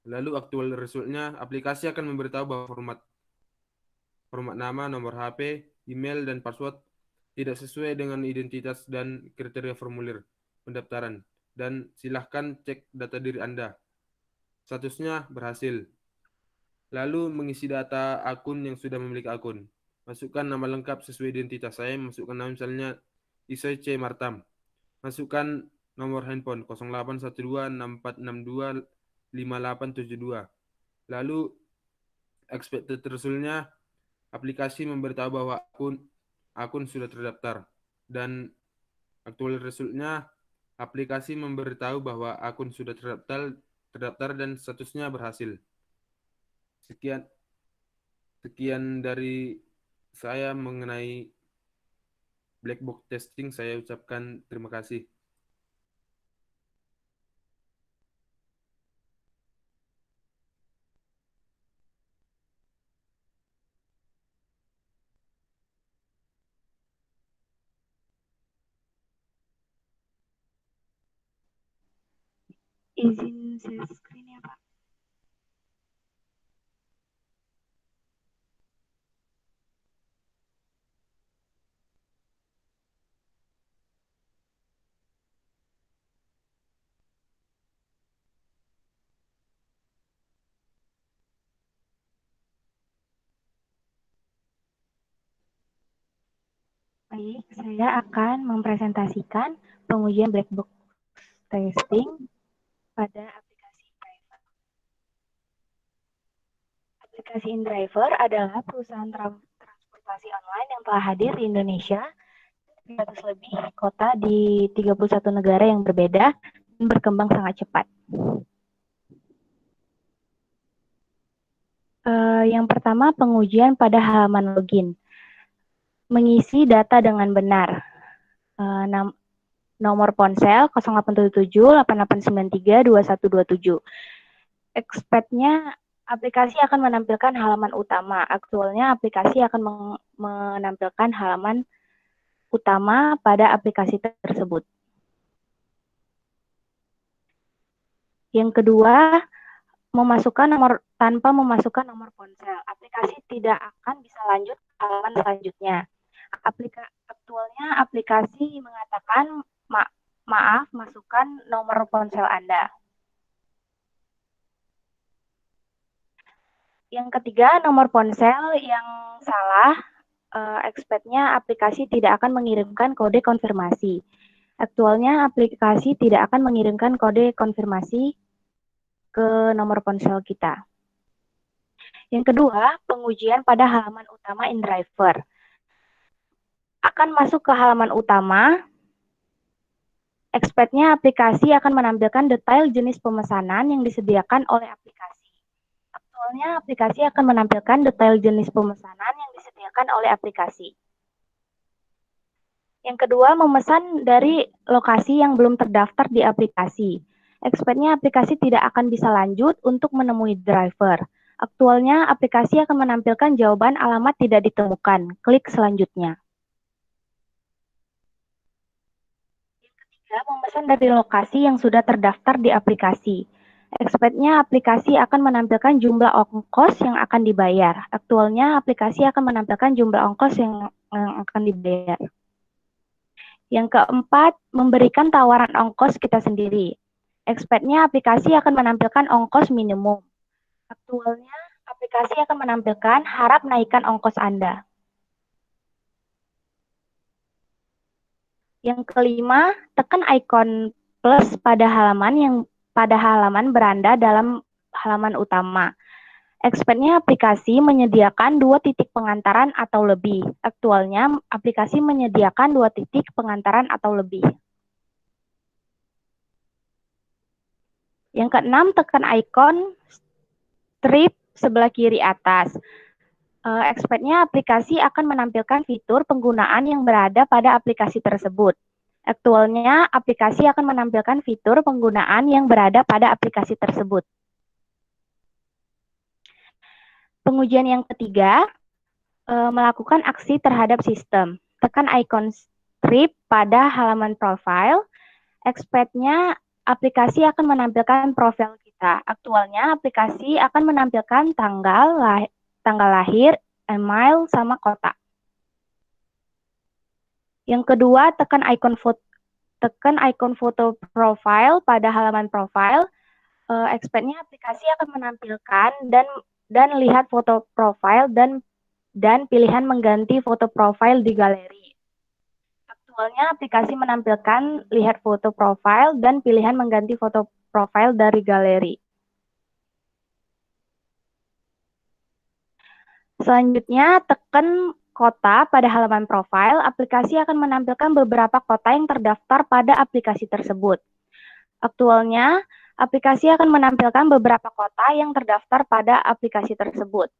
Lalu actual result-nya, aplikasi akan memberitahu bahwa format nama, nomor HP, email, dan password tidak sesuai dengan identitas dan kriteria formulir pendaftaran. Dan silahkan cek data diri Anda. Statusnya berhasil. Lalu mengisi data akun yang sudah memiliki akun. Masukkan nama lengkap sesuai identitas. Saya masukkan nama misalnya Isoy C. Martam. Masukkan nomor handphone 0812 6462 5872. Lalu expected result-nya aplikasi memberitahu bahwa akun sudah terdaftar. Dan actual result-nya aplikasi memberitahu bahwa akun sudah terdaftar dan statusnya berhasil. Sekian dari saya mengenai black box testing. Saya ucapkan terima kasih. Izin share screen ya, Pak. Baik, saya akan mempresentasikan pengujian black box testing pada aplikasi InDriver. Aplikasi InDriver adalah perusahaan transportasi online yang telah hadir di Indonesia 300 lebih kota di 31 negara yang berbeda dan berkembang sangat cepat. Yang pertama, pengujian pada halaman login. Mengisi data dengan benar. Nomor ponsel 0877 8893 2127. Expect-nya aplikasi akan menampilkan halaman utama. Aktualnya aplikasi akan menampilkan halaman utama pada aplikasi tersebut. Yang kedua, tanpa memasukkan nomor ponsel. Aplikasi tidak akan bisa lanjut ke halaman selanjutnya. Aktualnya Selanjutnya, aplikasi mengatakan, maaf, masukkan nomor ponsel Anda. Yang ketiga, nomor ponsel yang salah. Expect-nya aplikasi tidak akan mengirimkan kode konfirmasi. Aktualnya, aplikasi tidak akan mengirimkan kode konfirmasi ke nomor ponsel kita. Yang kedua, pengujian pada halaman utama InDriver. Akan masuk ke halaman utama, expect-nya aplikasi akan menampilkan detail jenis pemesanan yang disediakan oleh aplikasi. Aktualnya, aplikasi akan menampilkan detail jenis pemesanan yang disediakan oleh aplikasi. Yang kedua, memesan dari lokasi yang belum terdaftar di aplikasi. Expect-nya aplikasi tidak akan bisa lanjut untuk menemui driver. Aktualnya, aplikasi akan menampilkan jawaban alamat tidak ditemukan. Klik selanjutnya. Yang ketiga, memesan dari lokasi yang sudah terdaftar di aplikasi. Expect-nya aplikasi akan menampilkan jumlah ongkos yang akan dibayar. Aktualnya, aplikasi akan menampilkan jumlah ongkos yang akan dibayar. Yang keempat, memberikan tawaran ongkos kita sendiri. Expect-nya aplikasi akan menampilkan ongkos minimum. Aktualnya, aplikasi akan menampilkan harap naikkan ongkos Anda. Yang kelima, tekan ikon plus pada halaman beranda dalam halaman utama. Expect-nya aplikasi menyediakan 2 titik pengantaran atau lebih. Aktualnya, aplikasi menyediakan 2 titik pengantaran atau lebih. Yang keenam, tekan ikon strip sebelah kiri atas. Expect-nya aplikasi akan menampilkan fitur penggunaan yang berada pada aplikasi tersebut. Aktualnya, aplikasi akan menampilkan fitur penggunaan yang berada pada aplikasi tersebut. Pengujian yang ketiga, melakukan aksi terhadap sistem. Tekan ikon strip pada halaman profile. Expect-nya aplikasi akan menampilkan profil kita. Aktualnya, aplikasi akan menampilkan tanggal lahir, email, sama kota. Yang kedua, tekan ikon foto profile pada halaman profile. Expect-nya aplikasi akan menampilkan dan lihat foto profile dan pilihan mengganti foto profile di galeri. Aktualnya, aplikasi menampilkan lihat foto profile dan pilihan mengganti foto profile dari galeri. Selanjutnya, tekan kota pada halaman profile. Aplikasi akan menampilkan beberapa kota yang terdaftar pada aplikasi tersebut. Aktualnya, aplikasi akan menampilkan beberapa kota yang terdaftar pada aplikasi tersebut.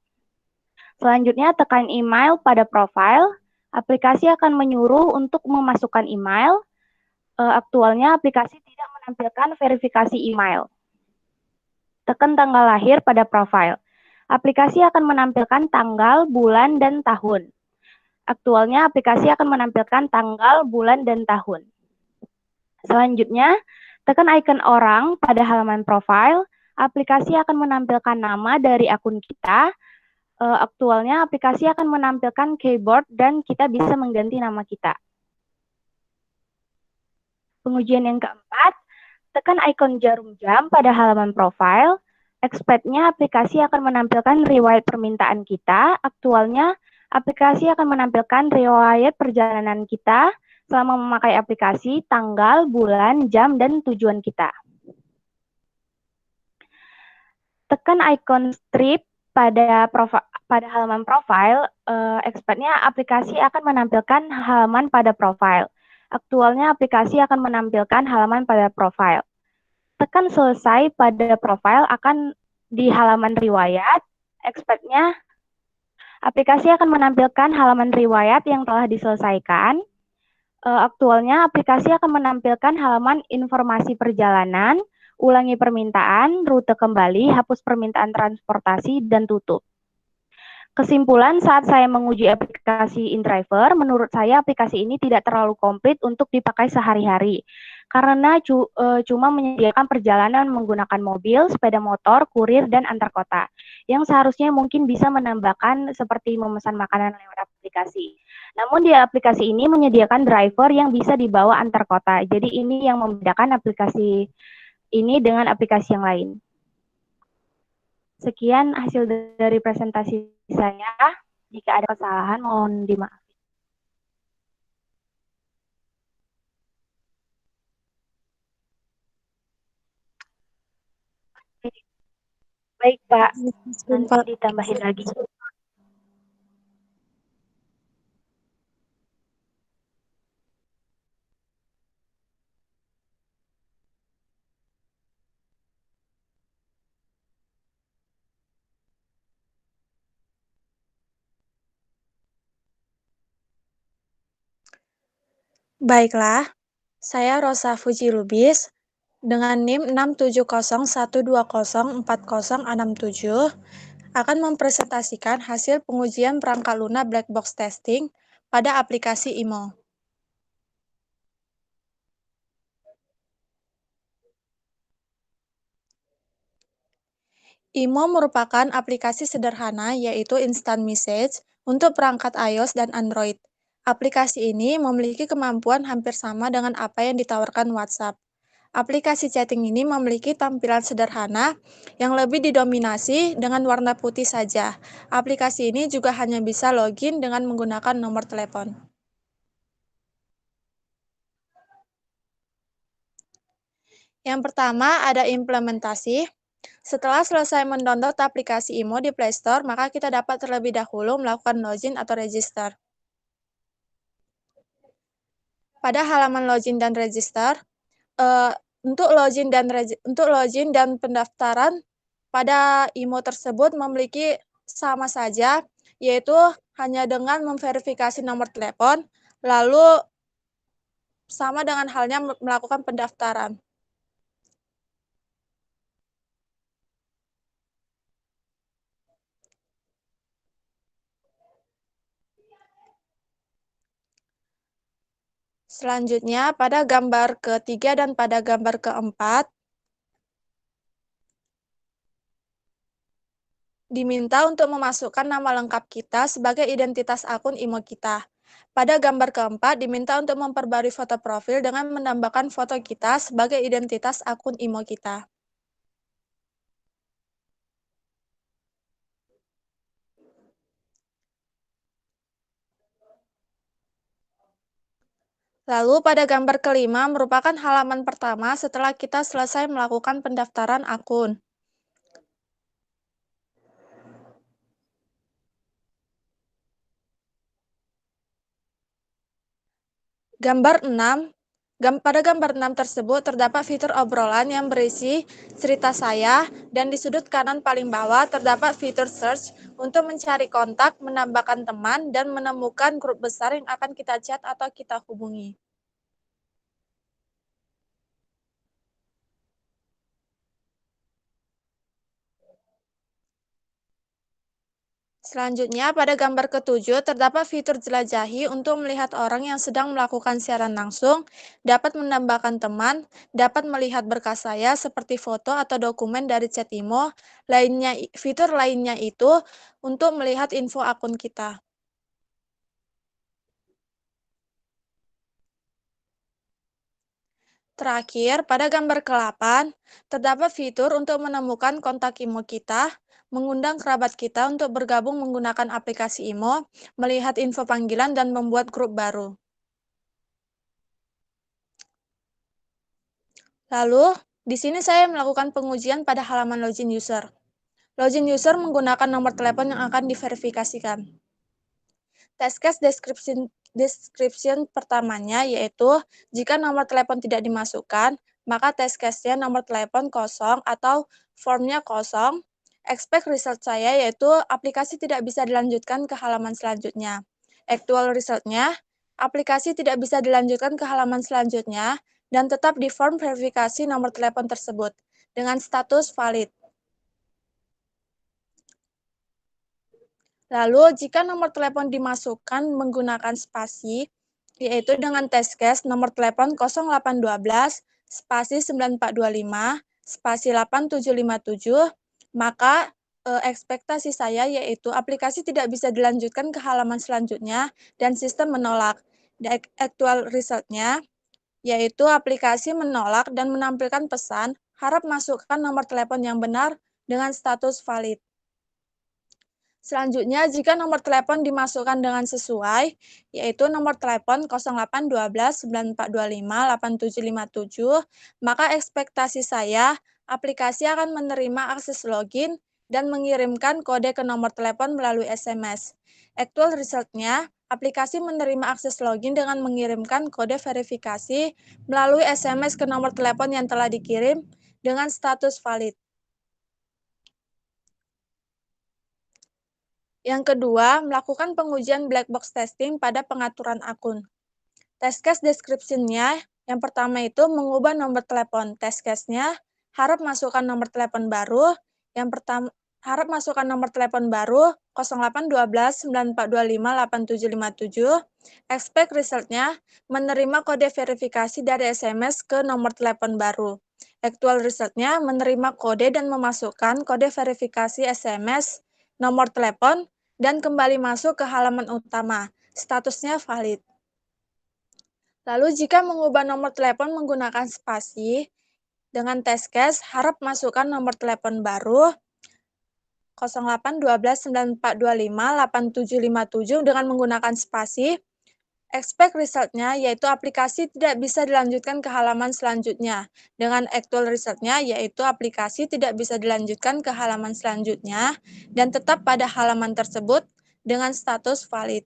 Selanjutnya, tekan email pada profile. Aplikasi akan menyuruh untuk memasukkan email. Aktualnya, aplikasi tidak menampilkan verifikasi email. Tekan tanggal lahir pada profile. Aplikasi akan menampilkan tanggal, bulan, dan tahun. Aktualnya, aplikasi akan menampilkan tanggal, bulan, dan tahun. Selanjutnya, tekan icon orang pada halaman profile. Aplikasi akan menampilkan nama dari akun kita. Aktualnya, aplikasi akan menampilkan keyboard dan kita bisa mengganti nama kita. Pengujian yang keempat, tekan icon jarum jam pada halaman profile. Expect-nya aplikasi akan menampilkan riwayat permintaan kita. Aktualnya, aplikasi akan menampilkan riwayat perjalanan kita selama memakai aplikasi, tanggal, bulan, jam, dan tujuan kita. Tekan icon strip pada halaman profile. Expect-nya aplikasi akan menampilkan halaman pada profile. Aktualnya, aplikasi akan menampilkan halaman pada profile. Tekan selesai pada profile akan di halaman riwayat. Expect-nya aplikasi akan menampilkan halaman riwayat yang telah diselesaikan. Aktualnya, aplikasi akan menampilkan halaman informasi perjalanan, ulangi permintaan, rute kembali, hapus permintaan transportasi, dan tutup. Kesimpulan, saat saya menguji aplikasi InDriver, menurut saya aplikasi ini tidak terlalu komplit untuk dipakai sehari-hari, karena cuma menyediakan perjalanan menggunakan mobil, sepeda motor, kurir, dan antar kota. yang seharusnya mungkin bisa menambahkan seperti memesan makanan lewat aplikasi. Namun di aplikasi ini menyediakan driver yang bisa dibawa antar kota. Jadi ini yang membedakan aplikasi ini dengan aplikasi yang lain. Sekian hasil dari presentasi saya. Jika ada kesalahan mohon dimaafkan. Baik, Pak. Nanti ditambahin lagi. Baiklah, saya Rosa Fuji Lubis dengan NIM 67012040067 akan mempresentasikan hasil pengujian perangkat lunak black box testing pada aplikasi IMO. IMO merupakan aplikasi sederhana yaitu instant message untuk perangkat iOS dan Android. Aplikasi ini memiliki kemampuan hampir sama dengan apa yang ditawarkan WhatsApp. Aplikasi chatting ini memiliki tampilan sederhana yang lebih didominasi dengan warna putih saja. Aplikasi ini juga hanya bisa login dengan menggunakan nomor telepon. Yang pertama ada implementasi. Setelah selesai mendownload aplikasi IMO di Play Store, maka kita dapat terlebih dahulu melakukan login atau register. Pada halaman login dan register, untuk login dan pendaftaran pada IMO tersebut memiliki sama saja, yaitu hanya dengan memverifikasi nomor telepon, lalu sama dengan halnya melakukan pendaftaran. Selanjutnya, pada gambar ketiga dan pada gambar keempat, diminta untuk memasukkan nama lengkap kita sebagai identitas akun IMO kita. Pada gambar keempat, diminta untuk memperbarui foto profil dengan menambahkan foto kita sebagai identitas akun IMO kita. Lalu pada gambar kelima merupakan halaman pertama setelah kita selesai melakukan pendaftaran akun. Pada gambar 6 tersebut terdapat fitur obrolan yang berisi cerita saya, dan di sudut kanan paling bawah terdapat fitur search untuk mencari kontak, menambahkan teman, dan menemukan grup besar yang akan kita chat atau kita hubungi. Selanjutnya, pada gambar ketujuh, terdapat fitur jelajahi untuk melihat orang yang sedang melakukan siaran langsung, dapat menambahkan teman, dapat melihat berkas saya seperti foto atau dokumen dari chat IMO. Fitur lainnya itu untuk melihat info akun kita. Terakhir, pada gambar ke-8, terdapat fitur untuk menemukan kontak IMO kita, mengundang kerabat kita untuk bergabung menggunakan aplikasi IMO, melihat info panggilan, dan membuat grup baru. Lalu, di sini saya melakukan pengujian pada halaman login user. Login user menggunakan nomor telepon yang akan diverifikasikan. Test case description pertamanya yaitu jika nomor telepon tidak dimasukkan, maka test case-nya nomor telepon kosong atau formnya kosong. Expect result saya yaitu aplikasi tidak bisa dilanjutkan ke halaman selanjutnya. Actual result-nya, aplikasi tidak bisa dilanjutkan ke halaman selanjutnya dan tetap di form verifikasi nomor telepon tersebut dengan status valid. Lalu, jika nomor telepon dimasukkan menggunakan spasi, yaitu dengan test case nomor telepon 0812 spasi 9425 spasi 8757, maka ekspektasi saya yaitu aplikasi tidak bisa dilanjutkan ke halaman selanjutnya dan sistem menolak. The actual result-nya yaitu aplikasi menolak dan menampilkan pesan, harap masukkan nomor telepon yang benar dengan status valid. Selanjutnya, jika nomor telepon dimasukkan dengan sesuai, yaitu nomor telepon 0812 9425 8757, maka ekspektasi saya, aplikasi akan menerima akses login dan mengirimkan kode ke nomor telepon melalui SMS. Actual result-nya, aplikasi menerima akses login dengan mengirimkan kode verifikasi melalui SMS ke nomor telepon yang telah dikirim dengan status valid. Yang kedua, melakukan pengujian black box testing pada pengaturan akun. Test case description-nya, yang pertama itu mengubah nomor telepon. Test case-nya, harap masukkan nomor telepon baru. Yang pertama, harap masukkan nomor telepon baru 0812 9425 8757. Expect result-nya, menerima kode verifikasi dari SMS ke nomor telepon baru. Actual result-nya, menerima kode dan memasukkan kode verifikasi SMS nomor telepon, dan kembali masuk ke halaman utama. Statusnya valid. Lalu jika mengubah nomor telepon menggunakan spasi, dengan test case, harap masukkan nomor telepon baru 0812 9425 8757 dengan menggunakan spasi. Expect result-nya yaitu aplikasi tidak bisa dilanjutkan ke halaman selanjutnya. Dengan actual result-nya yaitu aplikasi tidak bisa dilanjutkan ke halaman selanjutnya dan tetap pada halaman tersebut dengan status valid.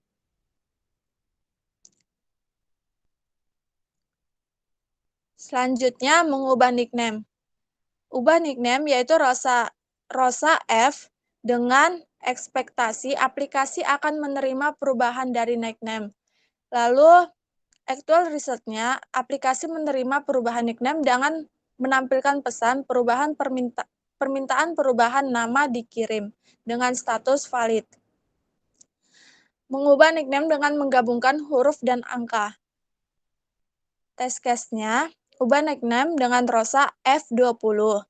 Selanjutnya mengubah nickname. Ubah nickname yaitu Rosa F dengan ekspektasi aplikasi akan menerima perubahan dari nickname. Lalu actual result-nya, aplikasi menerima perubahan nickname dengan menampilkan pesan permintaan perubahan nama dikirim dengan status valid. Mengubah nickname dengan menggabungkan huruf dan angka. Test case-nya, ubah nickname dengan Rosa F20.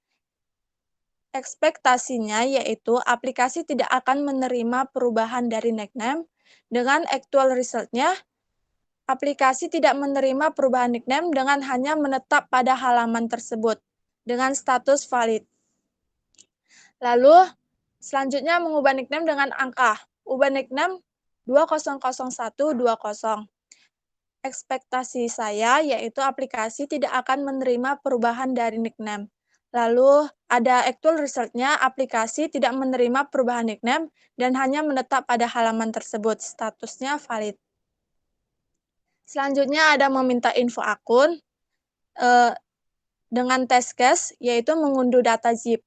Ekspektasinya yaitu aplikasi tidak akan menerima perubahan dari nickname. Dengan actual result-nya, aplikasi tidak menerima perubahan nickname dengan hanya menetap pada halaman tersebut dengan status valid. Lalu, selanjutnya mengubah nickname dengan angka. Ubah nickname 200120. Ekspektasi saya yaitu aplikasi tidak akan menerima perubahan dari nickname. Lalu, ada actual result-nya, aplikasi tidak menerima perubahan nickname dan hanya menetap pada halaman tersebut. Statusnya valid. Selanjutnya ada meminta info akun dengan test case, yaitu mengunduh data zip.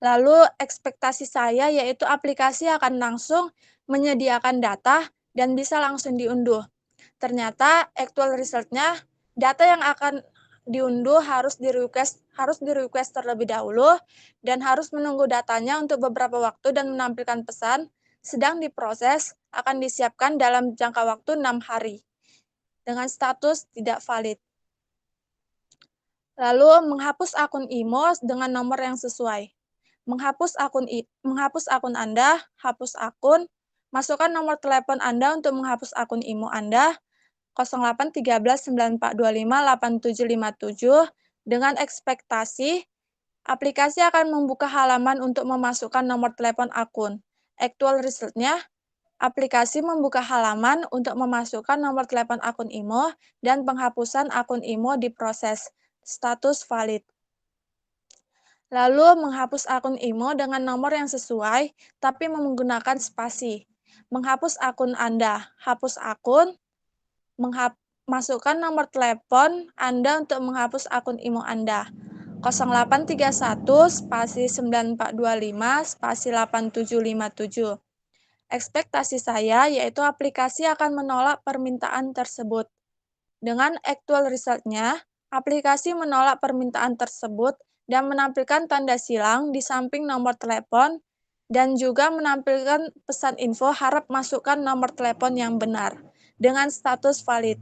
Lalu ekspektasi saya yaitu aplikasi akan langsung menyediakan data dan bisa langsung diunduh. Ternyata actual result-nya, data yang akan diunduh harus di request terlebih dahulu dan harus menunggu datanya untuk beberapa waktu dan menampilkan pesan sedang diproses akan disiapkan dalam jangka waktu 6 hari. Dengan status tidak valid. Lalu menghapus akun IMO dengan nomor yang sesuai. Menghapus akun Anda, hapus akun, masukkan nomor telepon Anda untuk menghapus akun IMO Anda 0813 9425 8757 dengan ekspektasi aplikasi akan membuka halaman untuk memasukkan nomor telepon akun. Actual result-nya, aplikasi membuka halaman untuk memasukkan nomor telepon akun IMO dan penghapusan akun IMO diproses. Status valid. Lalu menghapus akun IMO dengan nomor yang sesuai tapi menggunakan spasi. Menghapus akun Anda, hapus akun, masukkan nomor telepon Anda untuk menghapus akun IMO Anda. 0831 spasi 9425 spasi 8757. Ekspektasi saya yaitu aplikasi akan menolak permintaan tersebut. Dengan actual result-nya, aplikasi menolak permintaan tersebut dan menampilkan tanda silang di samping nomor telepon dan juga menampilkan pesan info harap masukkan nomor telepon yang benar dengan status valid.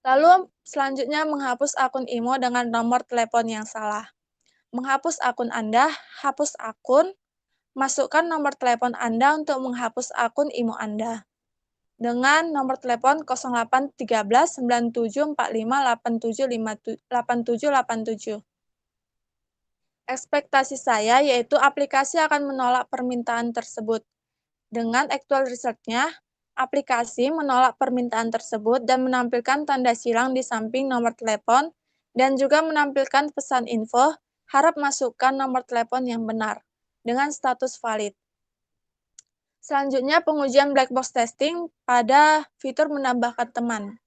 Lalu selanjutnya menghapus akun IMO dengan nomor telepon yang salah. Menghapus akun Anda, hapus akun, Masukkan nomor telepon Anda untuk menghapus akun IMO Anda dengan nomor telepon 0813 9745 8787. Ekspektasi saya yaitu aplikasi akan menolak permintaan tersebut. Dengan actual result-nya, aplikasi menolak permintaan tersebut dan menampilkan tanda silang di samping nomor telepon dan juga menampilkan pesan info, harap masukkan nomor telepon yang benar dengan status valid. Selanjutnya, pengujian black box testing pada fitur menambahkan teman.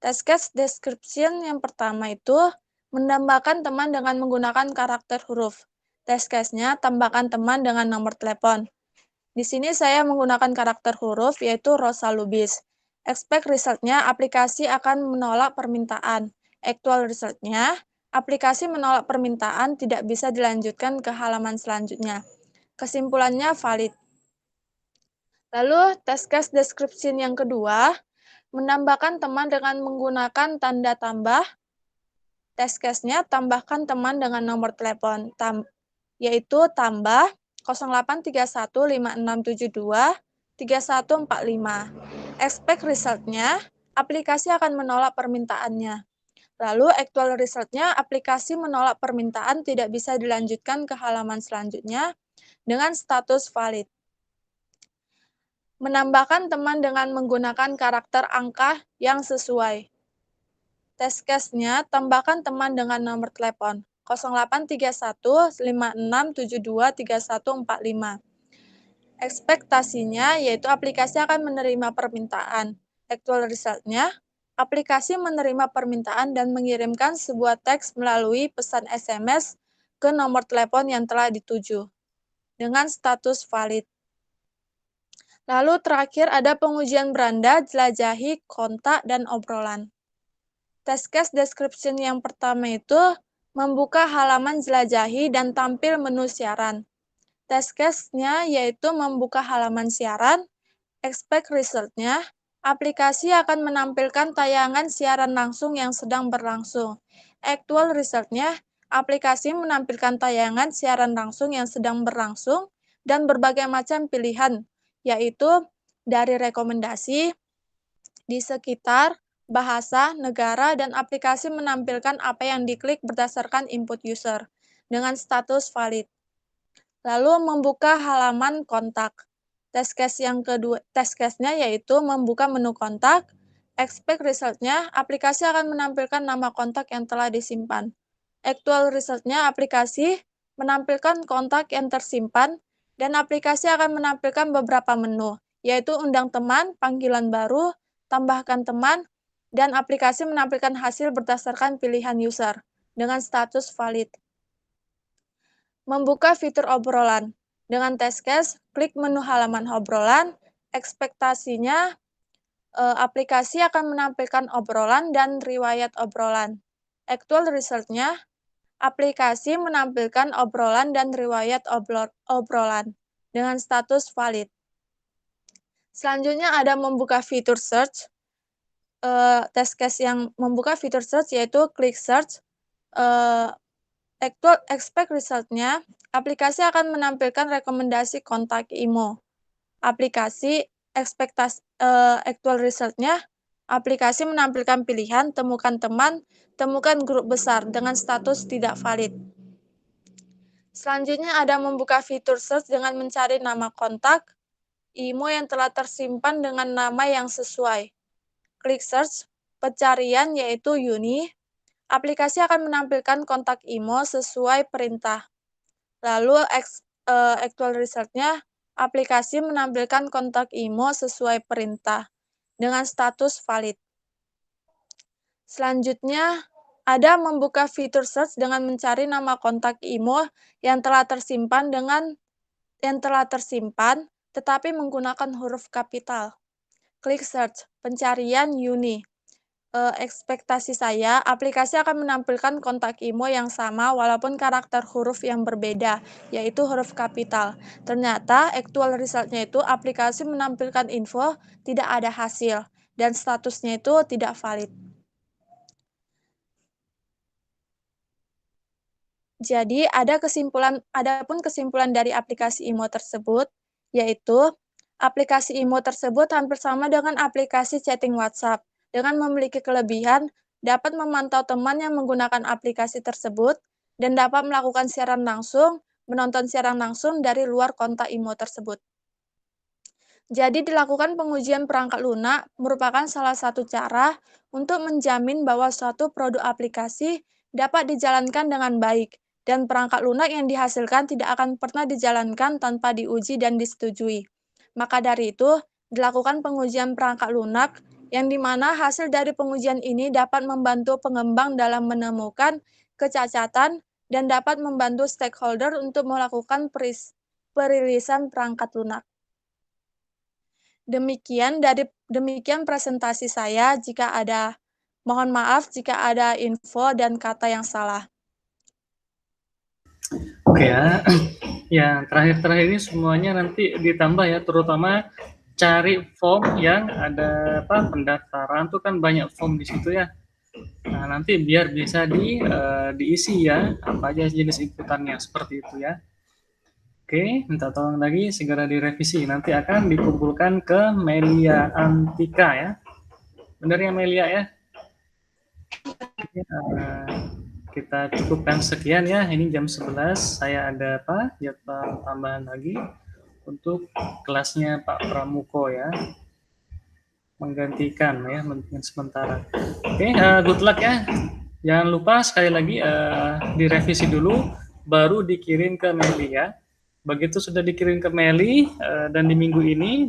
Test case description yang pertama itu menambahkan teman dengan menggunakan karakter huruf. Test case-nya tambahkan teman dengan nomor telepon. Di sini saya menggunakan karakter huruf yaitu Rosa Lubis. Expect result-nya aplikasi akan menolak permintaan. Actual result-nya aplikasi menolak permintaan tidak bisa dilanjutkan ke halaman selanjutnya. Kesimpulannya valid. Lalu test case description yang kedua menambahkan teman dengan menggunakan tanda tambah. Test case-nya tambahkan teman dengan nomor telepon yaitu tambah 083156723145. Expect result-nya, aplikasi akan menolak permintaannya. Lalu actual result-nya, aplikasi menolak permintaan tidak bisa dilanjutkan ke halaman selanjutnya dengan status valid. Menambahkan teman dengan menggunakan karakter angka yang sesuai. Test case-nya, tambahkan teman dengan nomor telepon 083156723145. Ekspektasinya yaitu aplikasi akan menerima permintaan. Actual result-nya, aplikasi menerima permintaan dan mengirimkan sebuah teks melalui pesan SMS ke nomor telepon yang telah dituju dengan status valid. Lalu terakhir ada pengujian beranda, jelajahi, kontak, dan obrolan. Test case description yang pertama itu membuka halaman jelajahi dan tampil menu siaran. Test case-nya yaitu membuka halaman siaran. Expect result-nya, aplikasi akan menampilkan tayangan siaran langsung yang sedang berlangsung. Actual result-nya, aplikasi menampilkan tayangan siaran langsung yang sedang berlangsung dan berbagai macam pilihan, yaitu dari rekomendasi, di sekitar, bahasa, negara, dan aplikasi menampilkan apa yang diklik berdasarkan input user dengan status valid. Lalu membuka halaman kontak. Test case yang kedua, test case-nya yaitu membuka menu kontak. Expect result-nya, aplikasi akan menampilkan nama kontak yang telah disimpan. Actual result-nya, aplikasi menampilkan kontak yang tersimpan dan aplikasi akan menampilkan beberapa menu, yaitu undang teman, panggilan baru, tambahkan teman, dan aplikasi menampilkan hasil berdasarkan pilihan user dengan status valid. Membuka fitur obrolan. Dengan test case, klik menu halaman obrolan, ekspektasinya aplikasi akan menampilkan obrolan dan riwayat obrolan. Actual result-nya, aplikasi menampilkan obrolan dan riwayat obrolan dengan status valid. Selanjutnya ada membuka fitur search. Test case yang membuka fitur search yaitu klik search. Expect result-nya, aplikasi akan menampilkan rekomendasi kontak IMO. Aplikasi actual result-nya, aplikasi menampilkan pilihan temukan teman, temukan grup besar dengan status tidak valid. Selanjutnya ada membuka fitur search dengan mencari nama kontak IMO yang telah tersimpan dengan nama yang sesuai. Klik search, pencarian yaitu Yuni. Aplikasi akan menampilkan kontak IMO sesuai perintah. Lalu actual result-nya, aplikasi menampilkan kontak IMO sesuai perintah dengan status valid. Selanjutnya, ada membuka fitur search dengan mencari nama kontak IMO yang telah tersimpan tetapi menggunakan huruf kapital. Klik search, pencarian Yuni. Ekspektasi saya, aplikasi akan menampilkan kontak IMO yang sama walaupun karakter huruf yang berbeda, yaitu huruf kapital. Ternyata actual result-nya itu aplikasi menampilkan info tidak ada hasil dan statusnya itu tidak valid. Jadi adapun kesimpulan dari aplikasi IMO tersebut, yaitu aplikasi IMO tersebut hampir sama dengan aplikasi chatting WhatsApp, dengan memiliki kelebihan dapat memantau teman yang menggunakan aplikasi tersebut dan dapat melakukan siaran langsung, menonton siaran langsung dari luar kontak IMO tersebut. Jadi dilakukan pengujian perangkat lunak merupakan salah satu cara untuk menjamin bahwa suatu produk aplikasi dapat dijalankan dengan baik dan perangkat lunak yang dihasilkan tidak akan pernah dijalankan tanpa diuji dan disetujui. Maka dari itu, dilakukan pengujian perangkat lunak yang dimana hasil dari pengujian ini dapat membantu pengembang dalam menemukan kecacatan dan dapat membantu stakeholder untuk melakukan perilisan perangkat lunak. Demikian presentasi saya. Mohon maaf jika ada info dan kata yang salah. Oke ya, yang terakhir ini semuanya nanti ditambah ya, terutama cari form yang ada pendaftaran tuh kan banyak form di situ ya. Nah nanti biar bisa diisi ya, apa aja jenis inputannya seperti itu ya. Oke, minta tolong lagi segera direvisi. Nanti akan dikumpulkan ke Melia Antika ya. Benar ya Melia ya? Kita cukupkan sekian ya. Ini jam 11. Saya ada jadwal tambahan lagi untuk kelasnya Pak Pramuko ya. Menggantikan sementara. Oke, good luck ya. Jangan lupa sekali lagi direvisi dulu, baru dikirim ke Melia. Begitu sudah dikirim ke Meli dan di minggu ini,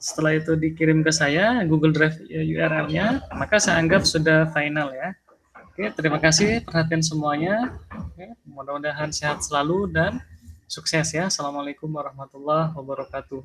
setelah itu dikirim ke saya Google Drive URL-nya, maka saya anggap sudah final ya. Oke, terima kasih perhatian semuanya. Oke, mudah-mudahan sehat selalu dan sukses ya. Assalamualaikum warahmatullahi wabarakatuh.